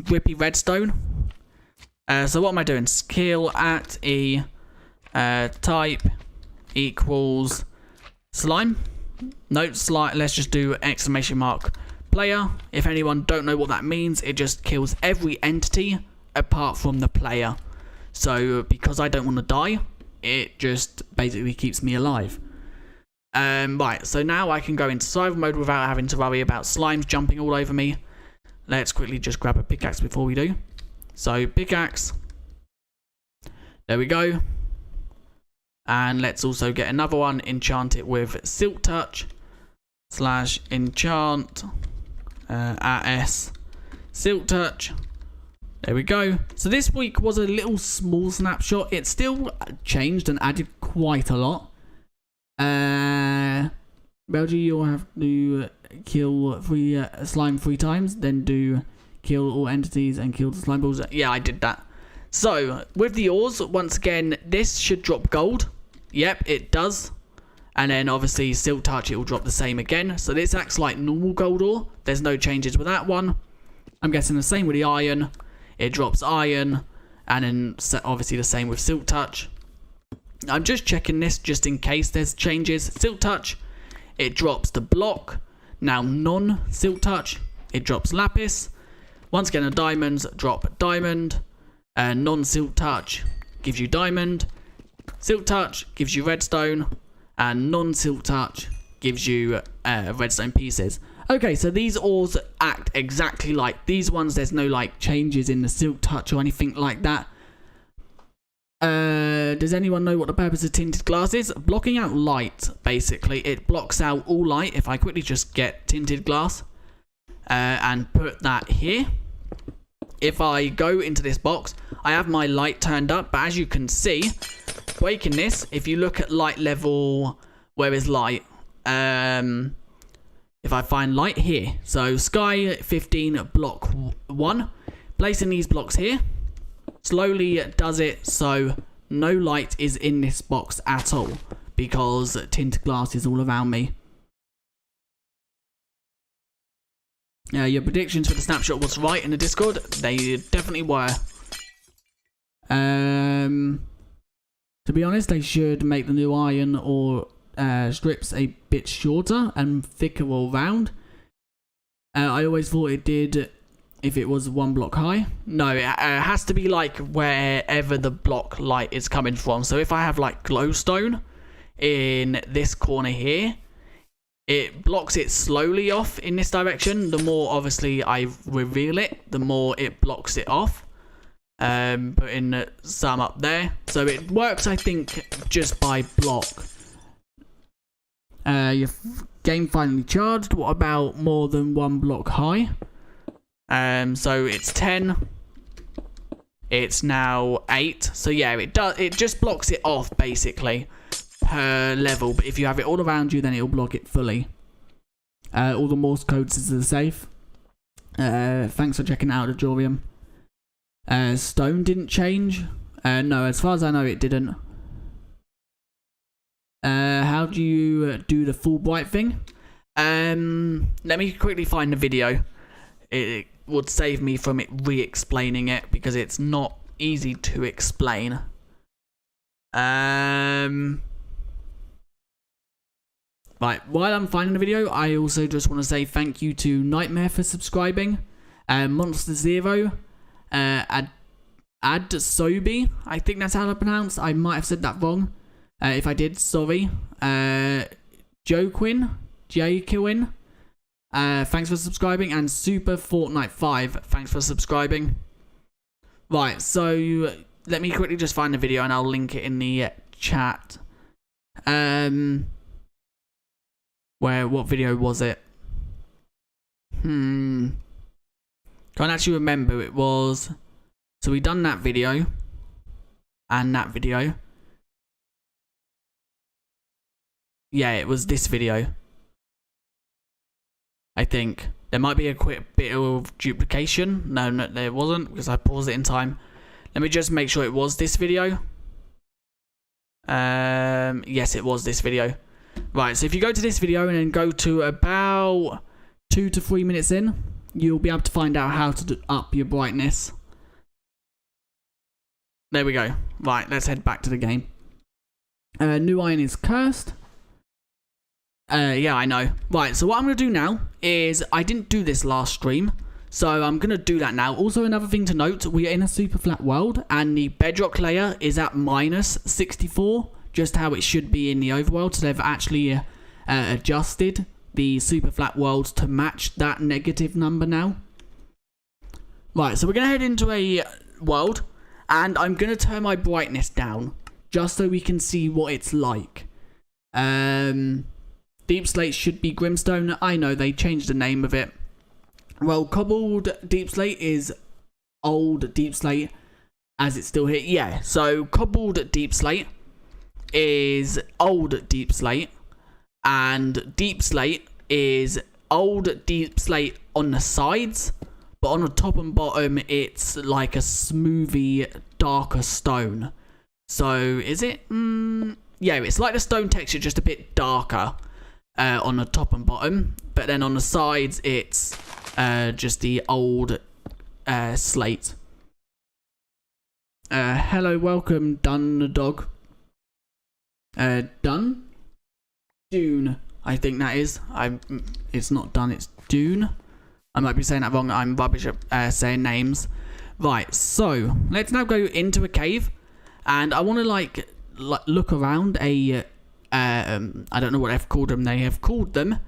Grippy redstone. So what am I doing? Skill at E type equals slime. No, slime. Let's just do exclamation mark player. If anyone don't know what that means, it just kills every entity apart from the player. So because I don't want to die, it just basically keeps me alive. Right, so now I can go into survival mode without having to worry about slimes jumping all over me. Let's quickly just grab a pickaxe before we do. So pickaxe. There we go. And let's also get another one, enchant it with Silk Touch / enchant as Silk Touch. There we go. So this week was a little small snapshot. It still changed and added quite a lot. Belgie, you'll have to kill slime 3 times, then do kill all entities and kill the slime balls. Yeah, I did that. So with the ores, once again, this should drop gold. Yep, it does. And then obviously Silk Touch, it will drop the same again. So this acts like normal gold ore. There's no changes with that one. I'm guessing the same with the iron. It drops iron, and then obviously the same with Silk Touch. I'm just checking this just in case there's changes. Silk Touch, it drops the block. Now non-Silk Touch, it drops lapis. Once again, the diamonds drop diamond. Non-Silk Touch gives you diamond. Silk Touch gives you redstone. And non-Silk Touch gives you redstone pieces. Okay, so these ores act exactly like these ones. There's no like changes in the Silk Touch or anything like that. Does anyone know what the purpose of Tinted Glass is? Blocking out light, basically. It blocks out all light. If I quickly just get Tinted Glass and put that here. If I go into this box, I have my light turned up. But as you can see, breaking this, if you look at light level, where is light? If I find light here, so sky 15 block 1, placing these blocks here, slowly does it so no light is in this box at all, because tinted glass is all around me. Your predictions for the snapshot was right in the Discord. They definitely were. To be honest, they should make the new iron or strips a bit shorter and thicker all round. I always thought it did if it was 1 block high. No, it has to be like wherever the block light is coming from. So if I have like glowstone in this corner here, it blocks it slowly off in this direction. The more obviously I reveal it, the more it blocks it off. Putting some up there. So it works, I think, just by block. Your game finally charged. What about more than one block high? So it's 10. It's now 8. So yeah, it just blocks it off basically per level. But if you have it all around you, then it'll block it fully. All the Morse codes are safe. Thanks for checking out Ajorium. Stone didn't change. No, as far as I know, it didn't. How do you do the full bright thing? Let me quickly find the video. It would save me from it re-explaining it because it's not easy to explain. Right, while I'm finding the video, I also just want to say thank you to Nightmare for subscribing, Monster Zero, Adsobi, I think that's how to pronounce. I might have said that wrong. If I did, sorry. Joquin, thanks for subscribing, and Super Fortnite 5, thanks for subscribing. Right, so let me quickly just find the video and I'll link it in the chat. What video was it? Can't actually remember. It was, so we done that video and that video. Yeah, it was this video. I think there might be a quick bit of duplication. No, there wasn't because I paused it in time. Let me just make sure it was this video. Yes, it was this video. Right, so if you go to this video and then go to about 2 to 3 minutes in, you'll be able to find out how to up your brightness. There we go. Right, let's head back to the game. New iron is cursed. Yeah, I know. Right, so what I'm going to do now is, I didn't do this last stream, so I'm going to do that now. Also, another thing to note, we are in a super flat world, and the bedrock layer is at -64, just how it should be in the overworld. So they've actually adjusted the super flat world to match that negative number now. Right, so we're going to head into a world, and I'm going to turn my brightness down, just so we can see what it's like. Deep Slate should be Grimstone. I know they changed the name of it. Well, Cobbled Deep Slate is old Deep Slate, as it's still here. Yeah, so Cobbled Deep Slate is old Deep Slate, and Deep Slate is old Deep Slate on the sides, but on the top and bottom it's like a smoothie, darker stone. So is it? Yeah, it's like the stone texture, just a bit darker on the top and bottom, but then on the sides it's just the old slate. Hello, welcome, Dun the dog. Dun? Dune, I think that is. It's not Dun, it's Dune. I might be saying that wrong. I'm rubbish at saying names. Right, so let's now go into a cave, and I want to like look around a I don't know what they've called them. They have called them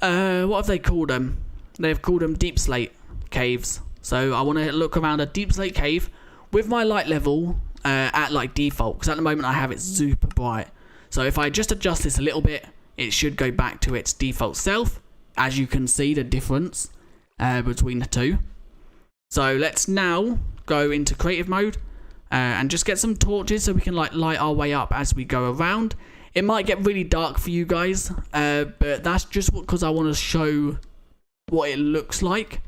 what have they called them? They've called them Deep Slate caves. So I want to look around a Deep Slate cave with my light level at like default, because at the moment I have it super bright. So if I just adjust this a little bit, it should go back to its default self. As you can see the difference between the two. So let's now go into creative mode and just get some torches so we can like light our way up as we go around. It might get really dark for you guys, but that's just because I want to show what it looks like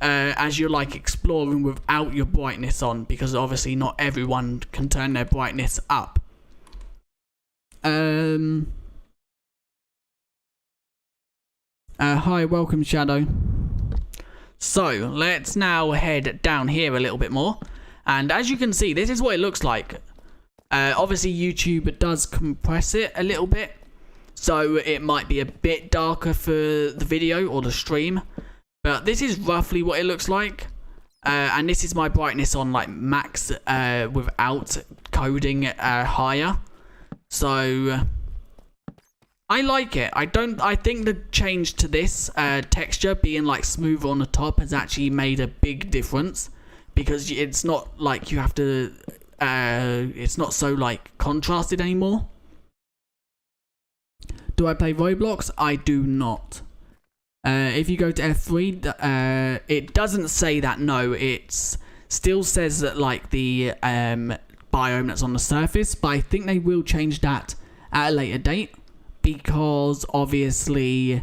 as you're like exploring without your brightness on, because obviously not everyone can turn their brightness up. Hi, welcome Shadow. So let's now head down here a little bit more, and as you can see, this is what it looks like. Obviously YouTube does compress it a little bit, so it might be a bit darker for the video or the stream, but this is roughly what it looks like. And this is my brightness on like max without coding higher. So I like it. I think the change to this texture being like smoother on the top has actually made a big difference, because it's not like you have to it's not so like contrasted anymore. Do I play Roblox? I do not. If you go to F3, it doesn't say that, no. It still says that, like, the biome that's on the surface, but I think they will change that at a later date, because obviously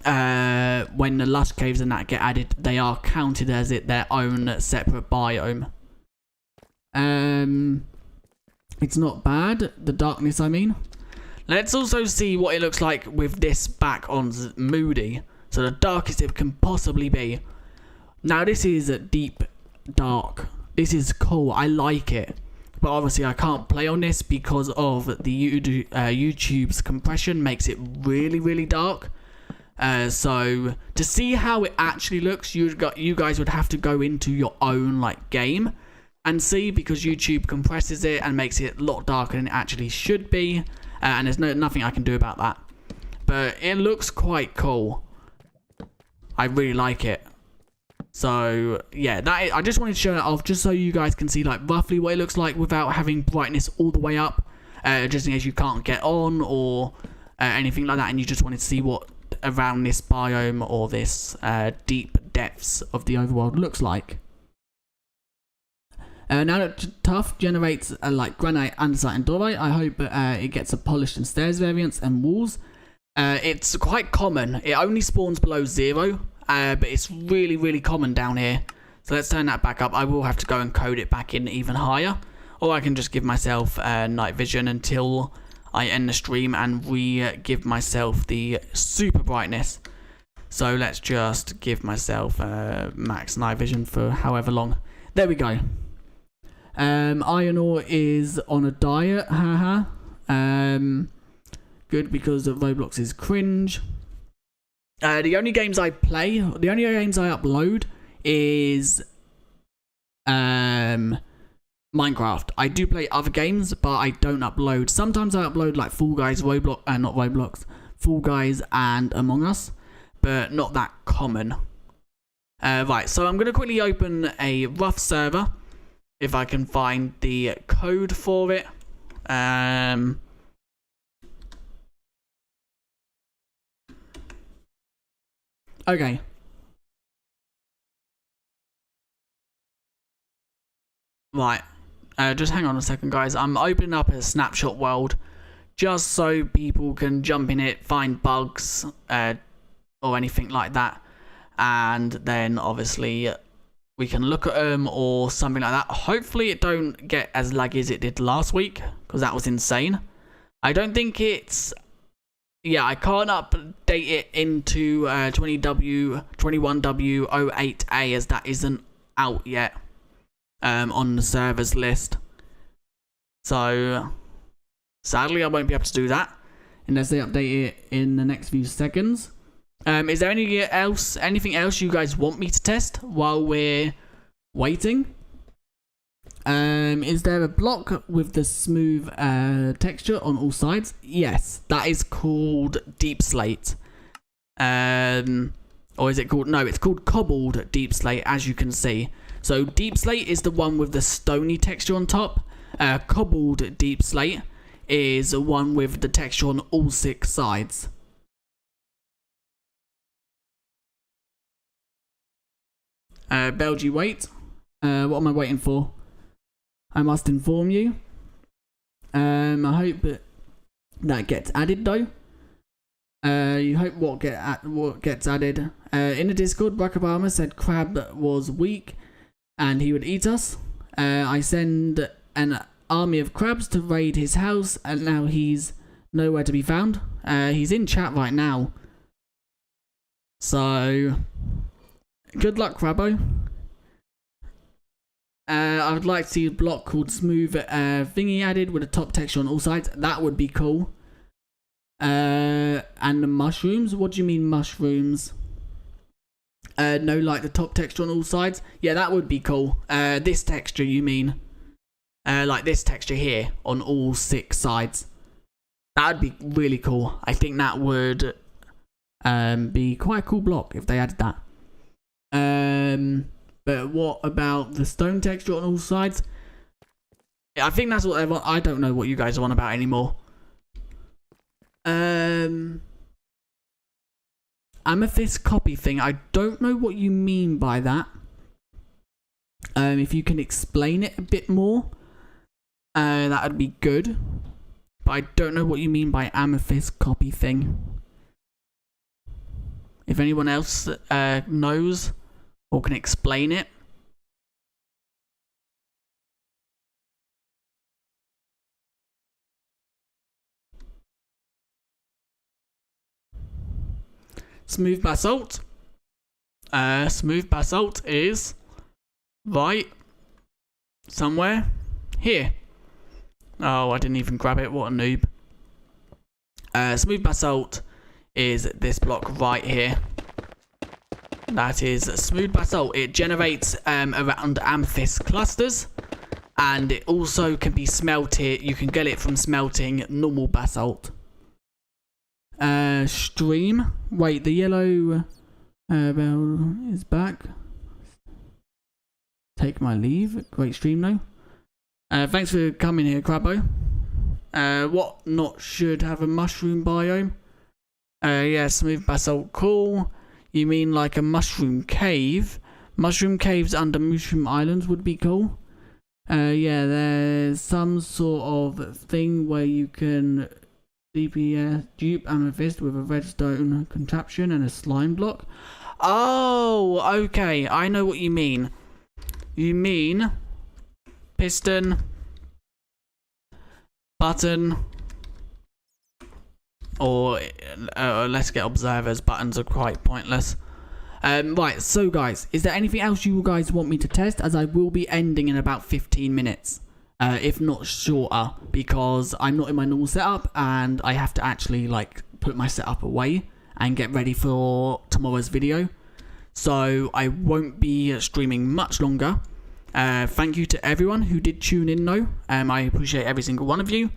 when the lush caves and that get added, they are counted as their own separate biome. It's not bad, the darkness, I mean. Let's also see what it looks like with this back on Moody. So the darkest it can possibly be. Now this is deep dark. This is cool. I like it. But obviously I can't play on this because of the YouTube's compression makes it really, really dark. So to see how it actually looks, you guys would have to go into your own like game and see, because YouTube compresses it and makes it a lot darker than it actually should be. And there's nothing I can do about that. But it looks quite cool. I really like it. So yeah, I just wanted to show that off just so you guys can see like roughly what it looks like without having brightness all the way up, just in case you can't get on or anything like that, and you just wanted to see what around this biome or this deep depths of the overworld looks like. Now that Tough generates like granite, andesite and dorite, I hope it gets a polished and stairs variants and walls. It's quite common. It only spawns below 0, but it's really, really common down here. So let's turn that back up. I will have to go and code it back in even higher, or I can just give myself night vision until I end the stream and give myself the super brightness. So let's just give myself max night vision for however long. There we go. Iron ore is on a diet, haha. Good, because Roblox is cringe. The only games I play, the only games I upload is Minecraft. I do play other games, but I don't upload. Sometimes I upload like Fall Guys, not Roblox, Fall Guys and Among Us, but not that common. Right, so I'm going to quickly open a rough server, if I can find the code for it. Okay. Right. Just hang on a second, guys. I'm opening up a Snapshot world just so people can jump in it, find bugs, or anything like that. And then, obviously, we can look at them or something like that. Hopefully, it don't get as laggy as it did last week, because that was insane. I don't think it's... Yeah, I can't update it into 21W08A as that isn't out yet on the servers list. So, sadly, I won't be able to do that unless they update it in the next few seconds. Is there anything else you guys want me to test while we're waiting? Is there a block with the smooth texture on all sides? Yes, that is called Deep Slate. Or is it called... No, it's called Cobbled Deep Slate, as you can see. So Deep Slate is the one with the stony texture on top. Cobbled Deep Slate is the one with the texture on all 6 sides. Belgie, wait. What am I waiting for? I must inform you. I hope that gets added though. You hope what gets added. In the Discord, Barack Obama said Crab was weak and he would eat us. I send an army of crabs to raid his house, and now he's nowhere to be found. He's in chat right now. So, good luck, Crabbo. I would like to see a block called Smooth Thingy added with a top texture on all sides. That would be cool. And the mushrooms? What do you mean mushrooms? No, like the top texture on all sides? Yeah, that would be cool. This texture, you mean? Like this texture here on all 6 sides. That would be really cool. I think that would be quite a cool block if they added that. But what about the stone texture on all sides? I think that's what I want. I don't know what you guys are on about anymore. Amethyst copy thing. I don't know what you mean by that. If you can explain it a bit more, that would be good. But I don't know what you mean by amethyst copy thing. If anyone else knows or can explain it. Smooth basalt. Smooth basalt is right somewhere here. Oh, I didn't even grab it. What a noob. Smooth basalt is this block right here. That is smooth basalt. It generates around amethyst clusters, and it also can be smelted. You can get it from smelting normal basalt. Stream. Wait, the yellow bell is back. Take my leave. Great stream though. Thanks for coming here, Crabbo. What not should have a mushroom biome? Yeah, smooth basalt, cool. You mean like a mushroom cave? Mushroom caves under Mushroom Islands would be cool. Yeah, there's some sort of thing where you can DPS dupe amethyst with a redstone contraption and a slime block. Oh, okay, I know what you mean. You mean piston, button, or let's get observers. Buttons are quite pointless. Right, so guys, is there anything else you guys want me to test? As I will be ending in about 15 minutes. If not shorter, because I'm not in my normal setup and I have to actually like put my setup away and get ready for tomorrow's video. So I won't be streaming much longer. Thank you to everyone who did tune in though. I appreciate every single one of you.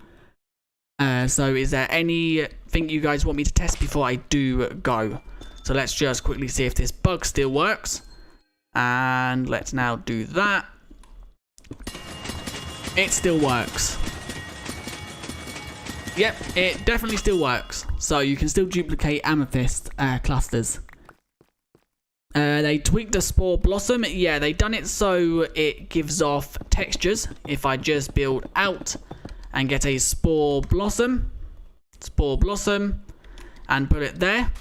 So is there anything you guys want me to test before I do go? So let's just quickly see if this bug still works. And let's now do that. It still works. Yep, it definitely still works. So you can still duplicate amethyst clusters. They tweaked the Spore Blossom. Yeah, they done it so it gives off textures. If I just build out and get a Spore Blossom, and put it there.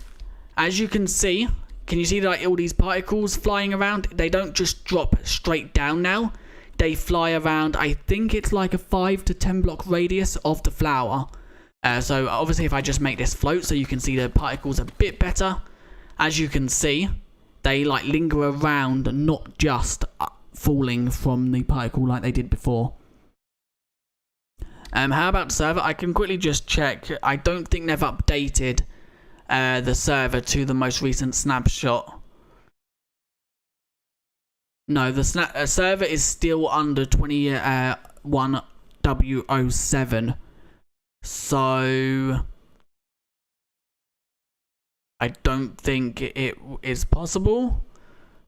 As you can see, you see like all these particles flying around? They don't just drop straight down now. They fly around, I think it's like a 5 to 10 block radius of the flower. So obviously if I just make this float so you can see the particles a bit better. As you can see, they like linger around, not just falling from the particle like they did before. How about the server? I can quickly just check. I don't think they've updated the server to the most recent snapshot. No, the server is still under 21.W07. So I don't think it is possible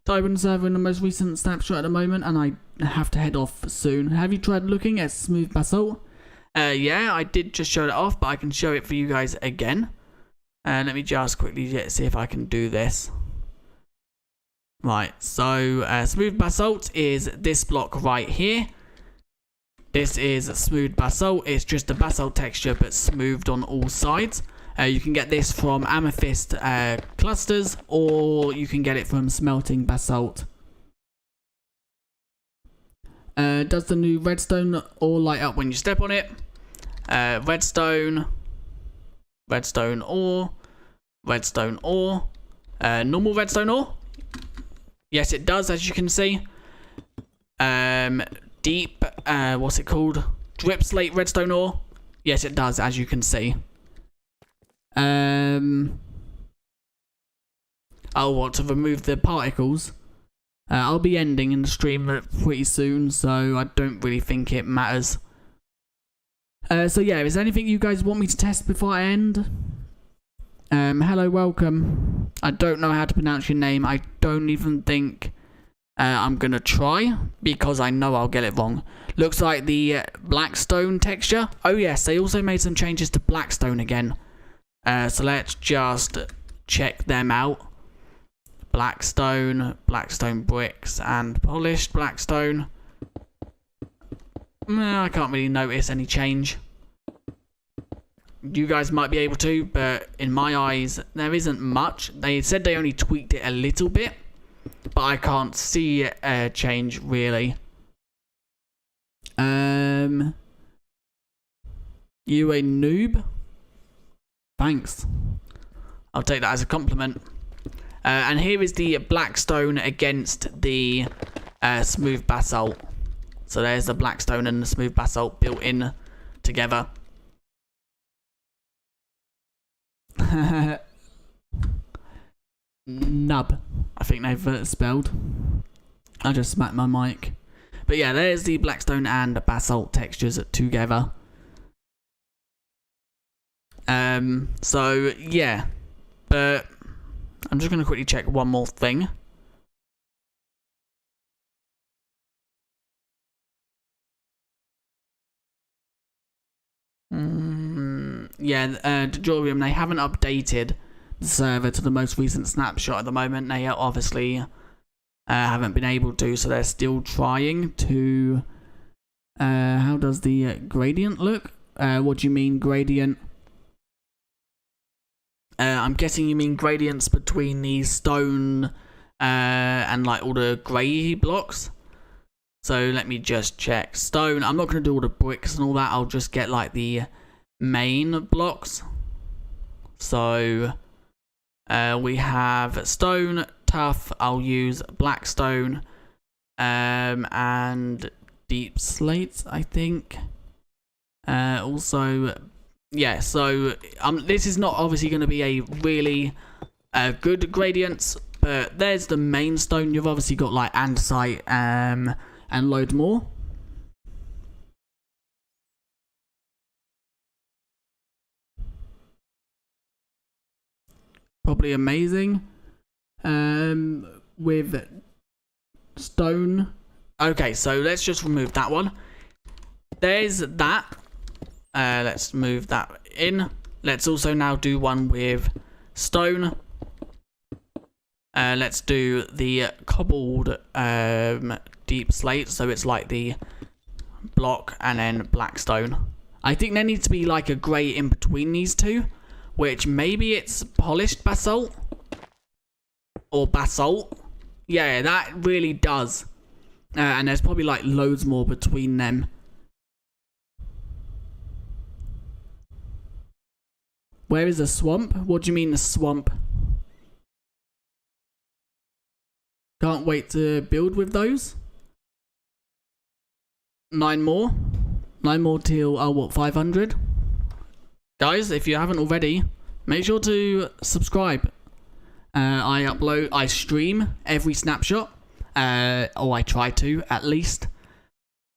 to open the server in the most recent snapshot at the moment, and I have to head off soon. Have you tried looking at smooth basalt? Yeah, I did just show it off, but I can show it for you guys again. Let me just quickly see if I can do this. Right, so smooth basalt is this block right here. This is smooth basalt. It's just a basalt texture but smoothed on all sides. You can get this from amethyst clusters, or you can get it from smelting basalt. Does the new redstone ore light up when you step on it? Redstone ore, normal redstone ore. Yes, it does, as you can see. Deep, what's it called? Drip slate redstone ore. Yes, it does, as you can see. Oh, what, to remove the particles? I'll be ending in the stream pretty soon, so I don't really think it matters. So yeah, is there anything you guys want me to test before I end? Hello, welcome. I don't know how to pronounce your name. I don't even think I'm gonna try, because I know I'll get it wrong. Looks like the blackstone texture. Oh yes, they also made some changes to blackstone again. So let's just check them out. Blackstone, Blackstone bricks, and polished Blackstone. I can't really notice any change. You guys might be able to, but in my eyes, there isn't much. They said they only tweaked it a little bit, but I can't see a change really. You a noob? Thanks. I'll take that as a compliment. And here is the Blackstone against the smooth Basalt. So there's the Blackstone and the smooth Basalt built in together. Nub, I think they've spelled. I just smacked my mic. But yeah, there's the Blackstone and Basalt textures together. So yeah, but I'm just going to quickly check one more thing. Yeah, Dejorium, they haven't updated the server to the most recent snapshot at the moment. They obviously haven't been able to, so they're still trying to... how does the gradient look? What do you mean gradient? I'm guessing you mean gradients between the stone and like all the grey blocks. So let me just check. Stone, I'm not going to do all the bricks and all that. I'll just get like the main blocks. So we have stone, tough. I'll use blackstone and deep slate, I think. Also, yeah, so this is not obviously going to be a really good gradients, but there's the main stone. You've obviously got like andesite and loads more. Probably amazing. With stone. Okay, so let's just remove that one. There's that. Let's move that in. Let's also now do one with stone. Let's do the cobbled deep slate, so it's like the block and then blackstone. I think there needs to be like a grey in between these two, which maybe it's polished basalt or basalt. Yeah, that really does. And there's probably like loads more between them. Where is the swamp? What do you mean the swamp? Can't wait to build with those. 9 more. 9 more till, oh what, 500? Guys, if you haven't already, make sure to subscribe. I stream every snapshot. Or I try to, at least.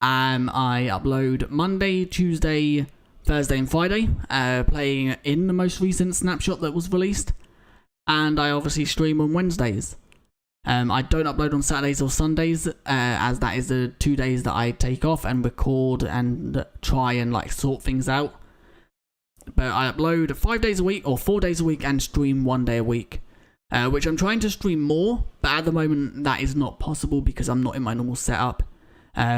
I upload Monday, Tuesday, Thursday and Friday, playing in the most recent snapshot that was released. And I obviously stream on Wednesdays. I don't upload on Saturdays or Sundays, as that is the 2 days that I take off and record and try and like sort things out. But I upload 5 days a week or 4 days a week and stream 1 day a week. Which I'm trying to stream more, but at the moment that is not possible because I'm not in my normal setup.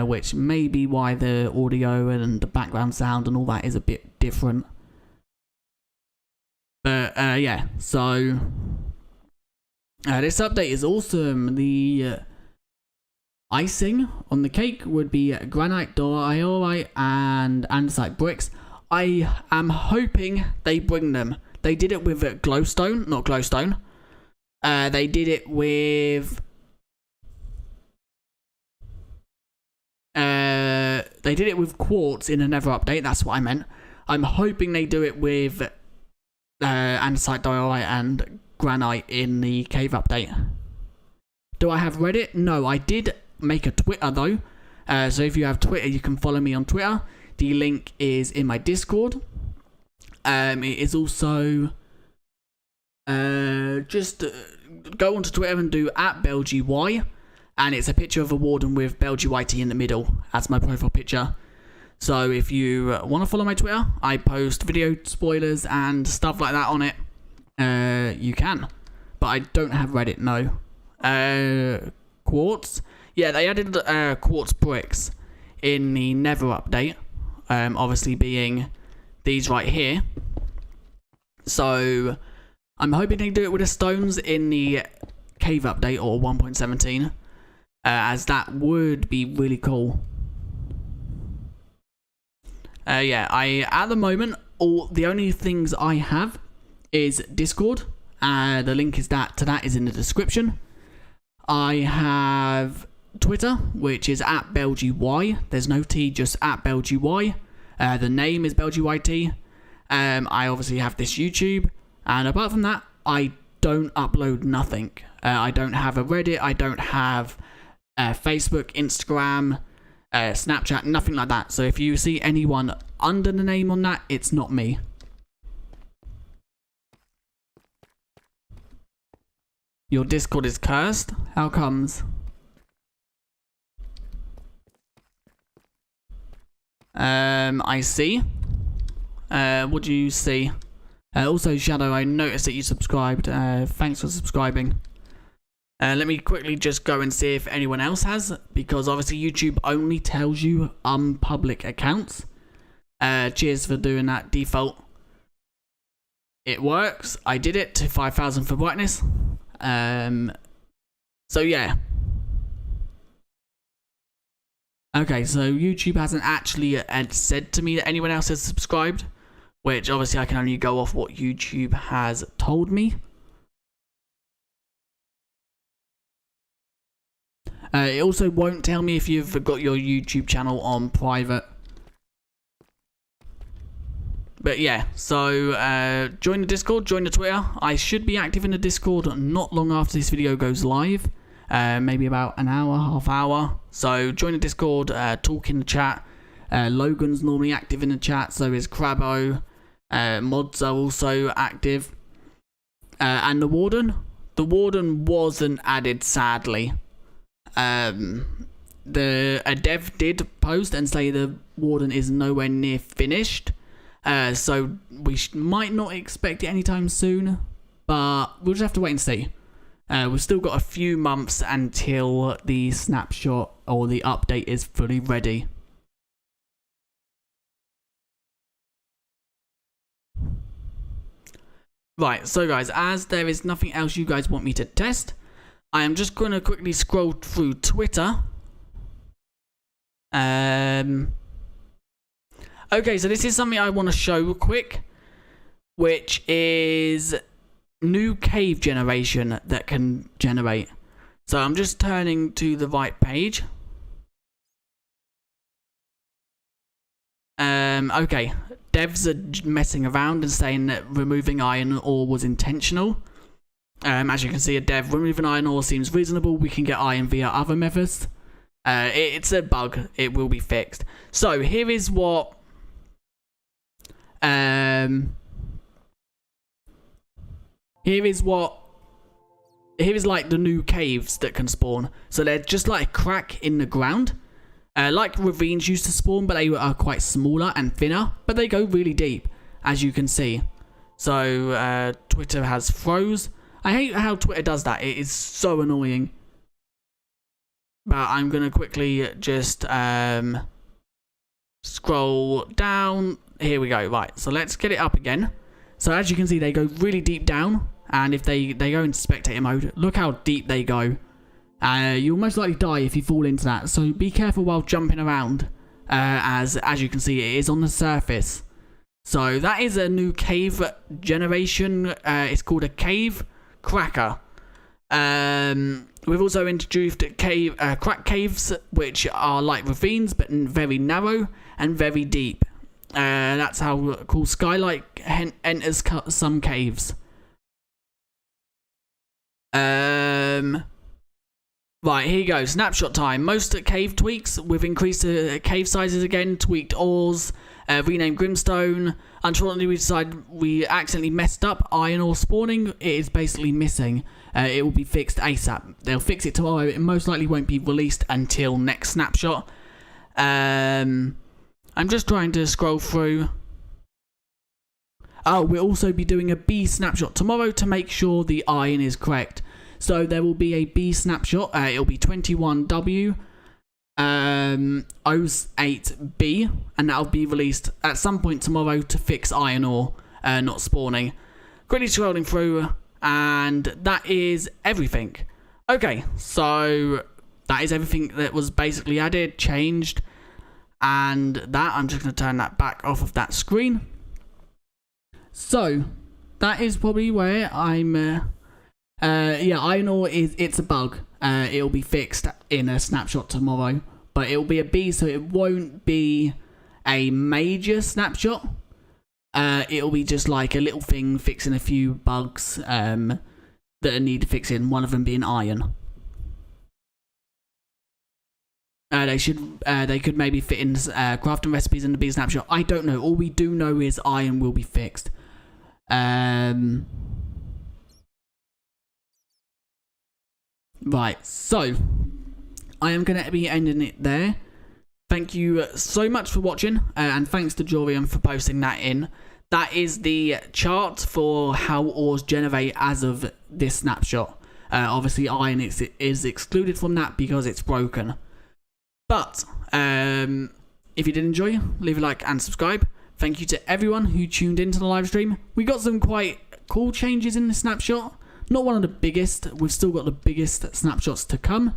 Which may be why the audio and the background sound and all that is a bit different. But yeah, so this update is awesome. The icing on the cake would be granite, diorite and andesite bricks. I am hoping they bring them. They did it with glowstone, not glowstone. They did it with... they did it with quartz in another update, that's what I meant. I'm hoping they do it with andesite, diorite and granite in the cave update. Do I have Reddit? No, I did make a Twitter though. So if you have Twitter, you can follow me on Twitter. The link is in my Discord. It is also... just go onto Twitter and do @BelgyY, and it's a picture of a warden with BelgyYT in the middle as my profile picture. So if you want to follow my Twitter, I post video spoilers and stuff like that on it. You can. But I don't have Reddit, no. Quartz? Yeah, they added Quartz Bricks in the Nether update. Obviously being these right here. So I'm hoping they do it with the stones in the cave update or 1.17. As that would be really cool. Yeah, at the moment, the only things I have is Discord. The link to that is in the description. I have Twitter, which is at BelgyY. There's no T, just at BelgyY. The name is BelgyYT. I obviously have this YouTube. And apart from that, I don't upload nothing. I don't have a Reddit. I don't have Facebook, Instagram, Snapchat, nothing like that. So if you see anyone under the name on that, it's not me. Your Discord is cursed? How comes? I see. What do you see? Also, Shadow, I noticed that you subscribed. Thanks for subscribing. Let me quickly just go and see if anyone else has, because obviously YouTube only tells you public accounts. Cheers for doing that, default. It works. I did it to 5,000 for brightness. So yeah. Okay, so YouTube hasn't actually said to me that anyone else has subscribed, which obviously I can only go off what YouTube has told me. It also won't tell me if you've got your YouTube channel on private. But yeah, so join the Discord, join the Twitter. I should be active in the Discord not long after this video goes live. Maybe about an hour, half hour. So join the Discord, talk in the chat. Logan's normally active in the chat, so is Crabbo. Mods are also active. And the Warden? The Warden wasn't added, sadly. A dev did post and say the Warden is nowhere near finished. So we might not expect it anytime soon, but we'll just have to wait and see. We've still got a few months until the snapshot or the update is fully ready. Right, so guys, as there is nothing else you guys want me to test, I am just going to quickly scroll through Twitter. Okay, so this is something I want to show quick, which is new cave generation that can generate. So I'm just turning to the right page. Okay, devs are messing around and saying that removing iron ore was intentional. As you can see, a dev removing iron ore seems reasonable. We can get iron via other methods. It's a bug. It will be fixed. So here is what here is like the new caves that can spawn. So they're just like a crack in the ground. Like ravines used to spawn, but they are quite smaller and thinner, but they go really deep, as you can see. So Twitter has froze. I hate how Twitter does that. It is so annoying. But I'm going to quickly just scroll down. Here we go. Right, so let's get it up again. So as you can see, they go really deep down. And if they go into spectator mode, look how deep they go. You'll most likely die if you fall into that. So be careful while jumping around. As you can see, it is on the surface. So that is a new cave generation. It's called a cave cracker. We've also introduced crack caves, which are like ravines but very narrow and very deep. That's how cool Skylight enters some caves. Right, here you go. Snapshot time. Most cave tweaks. We've increased the cave sizes again, tweaked ores, renamed Grimstone. Unfortunately, we accidentally messed up iron ore spawning. It is basically missing. It will be fixed ASAP. They'll fix it tomorrow. It most likely won't be released until next snapshot. I'm just trying to scroll through. Oh, we'll also be doing a B snapshot tomorrow to make sure the iron is correct. So there will be a B snapshot. It'll be 21W 08B, and that'll be released at some point tomorrow to fix iron ore not spawning. Quickly scrolling through, and that is everything. Okay, so that is everything that was basically added, changed, and that I'm just going to turn that back off of that screen. So that is probably where I'm. Yeah, iron ore it's a bug. It'll be fixed in a snapshot tomorrow, but it'll be a B, so it won't be a major snapshot. It'll be just like a little thing fixing a few bugs that need fixing. One of them being iron. They could maybe fit in crafting recipes in the B snapshot. I don't know. All we do know is iron will be fixed. Right, so I am going to be ending it there. Thank you so much for watching, and thanks to Jorian for posting that in. That is the chart for how ores generate as of this snapshot. Obviously, iron is excluded from that because it's broken. But if you did enjoy, leave a like and subscribe. Thank you to everyone who tuned into the live stream. We got some quite cool changes in the snapshot. Not one of the biggest. We've still got the biggest snapshots to come.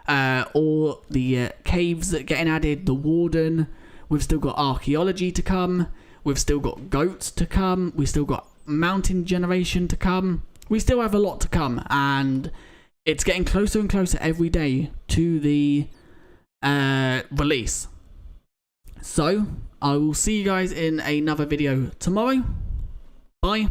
Or the caves that getting added, the warden. We've still got archaeology to come. We've still got goats to come. We've still got mountain generation to come. We still have a lot to come, and it's getting closer and closer every day to the release. So I will see you guys in another video tomorrow. Bye.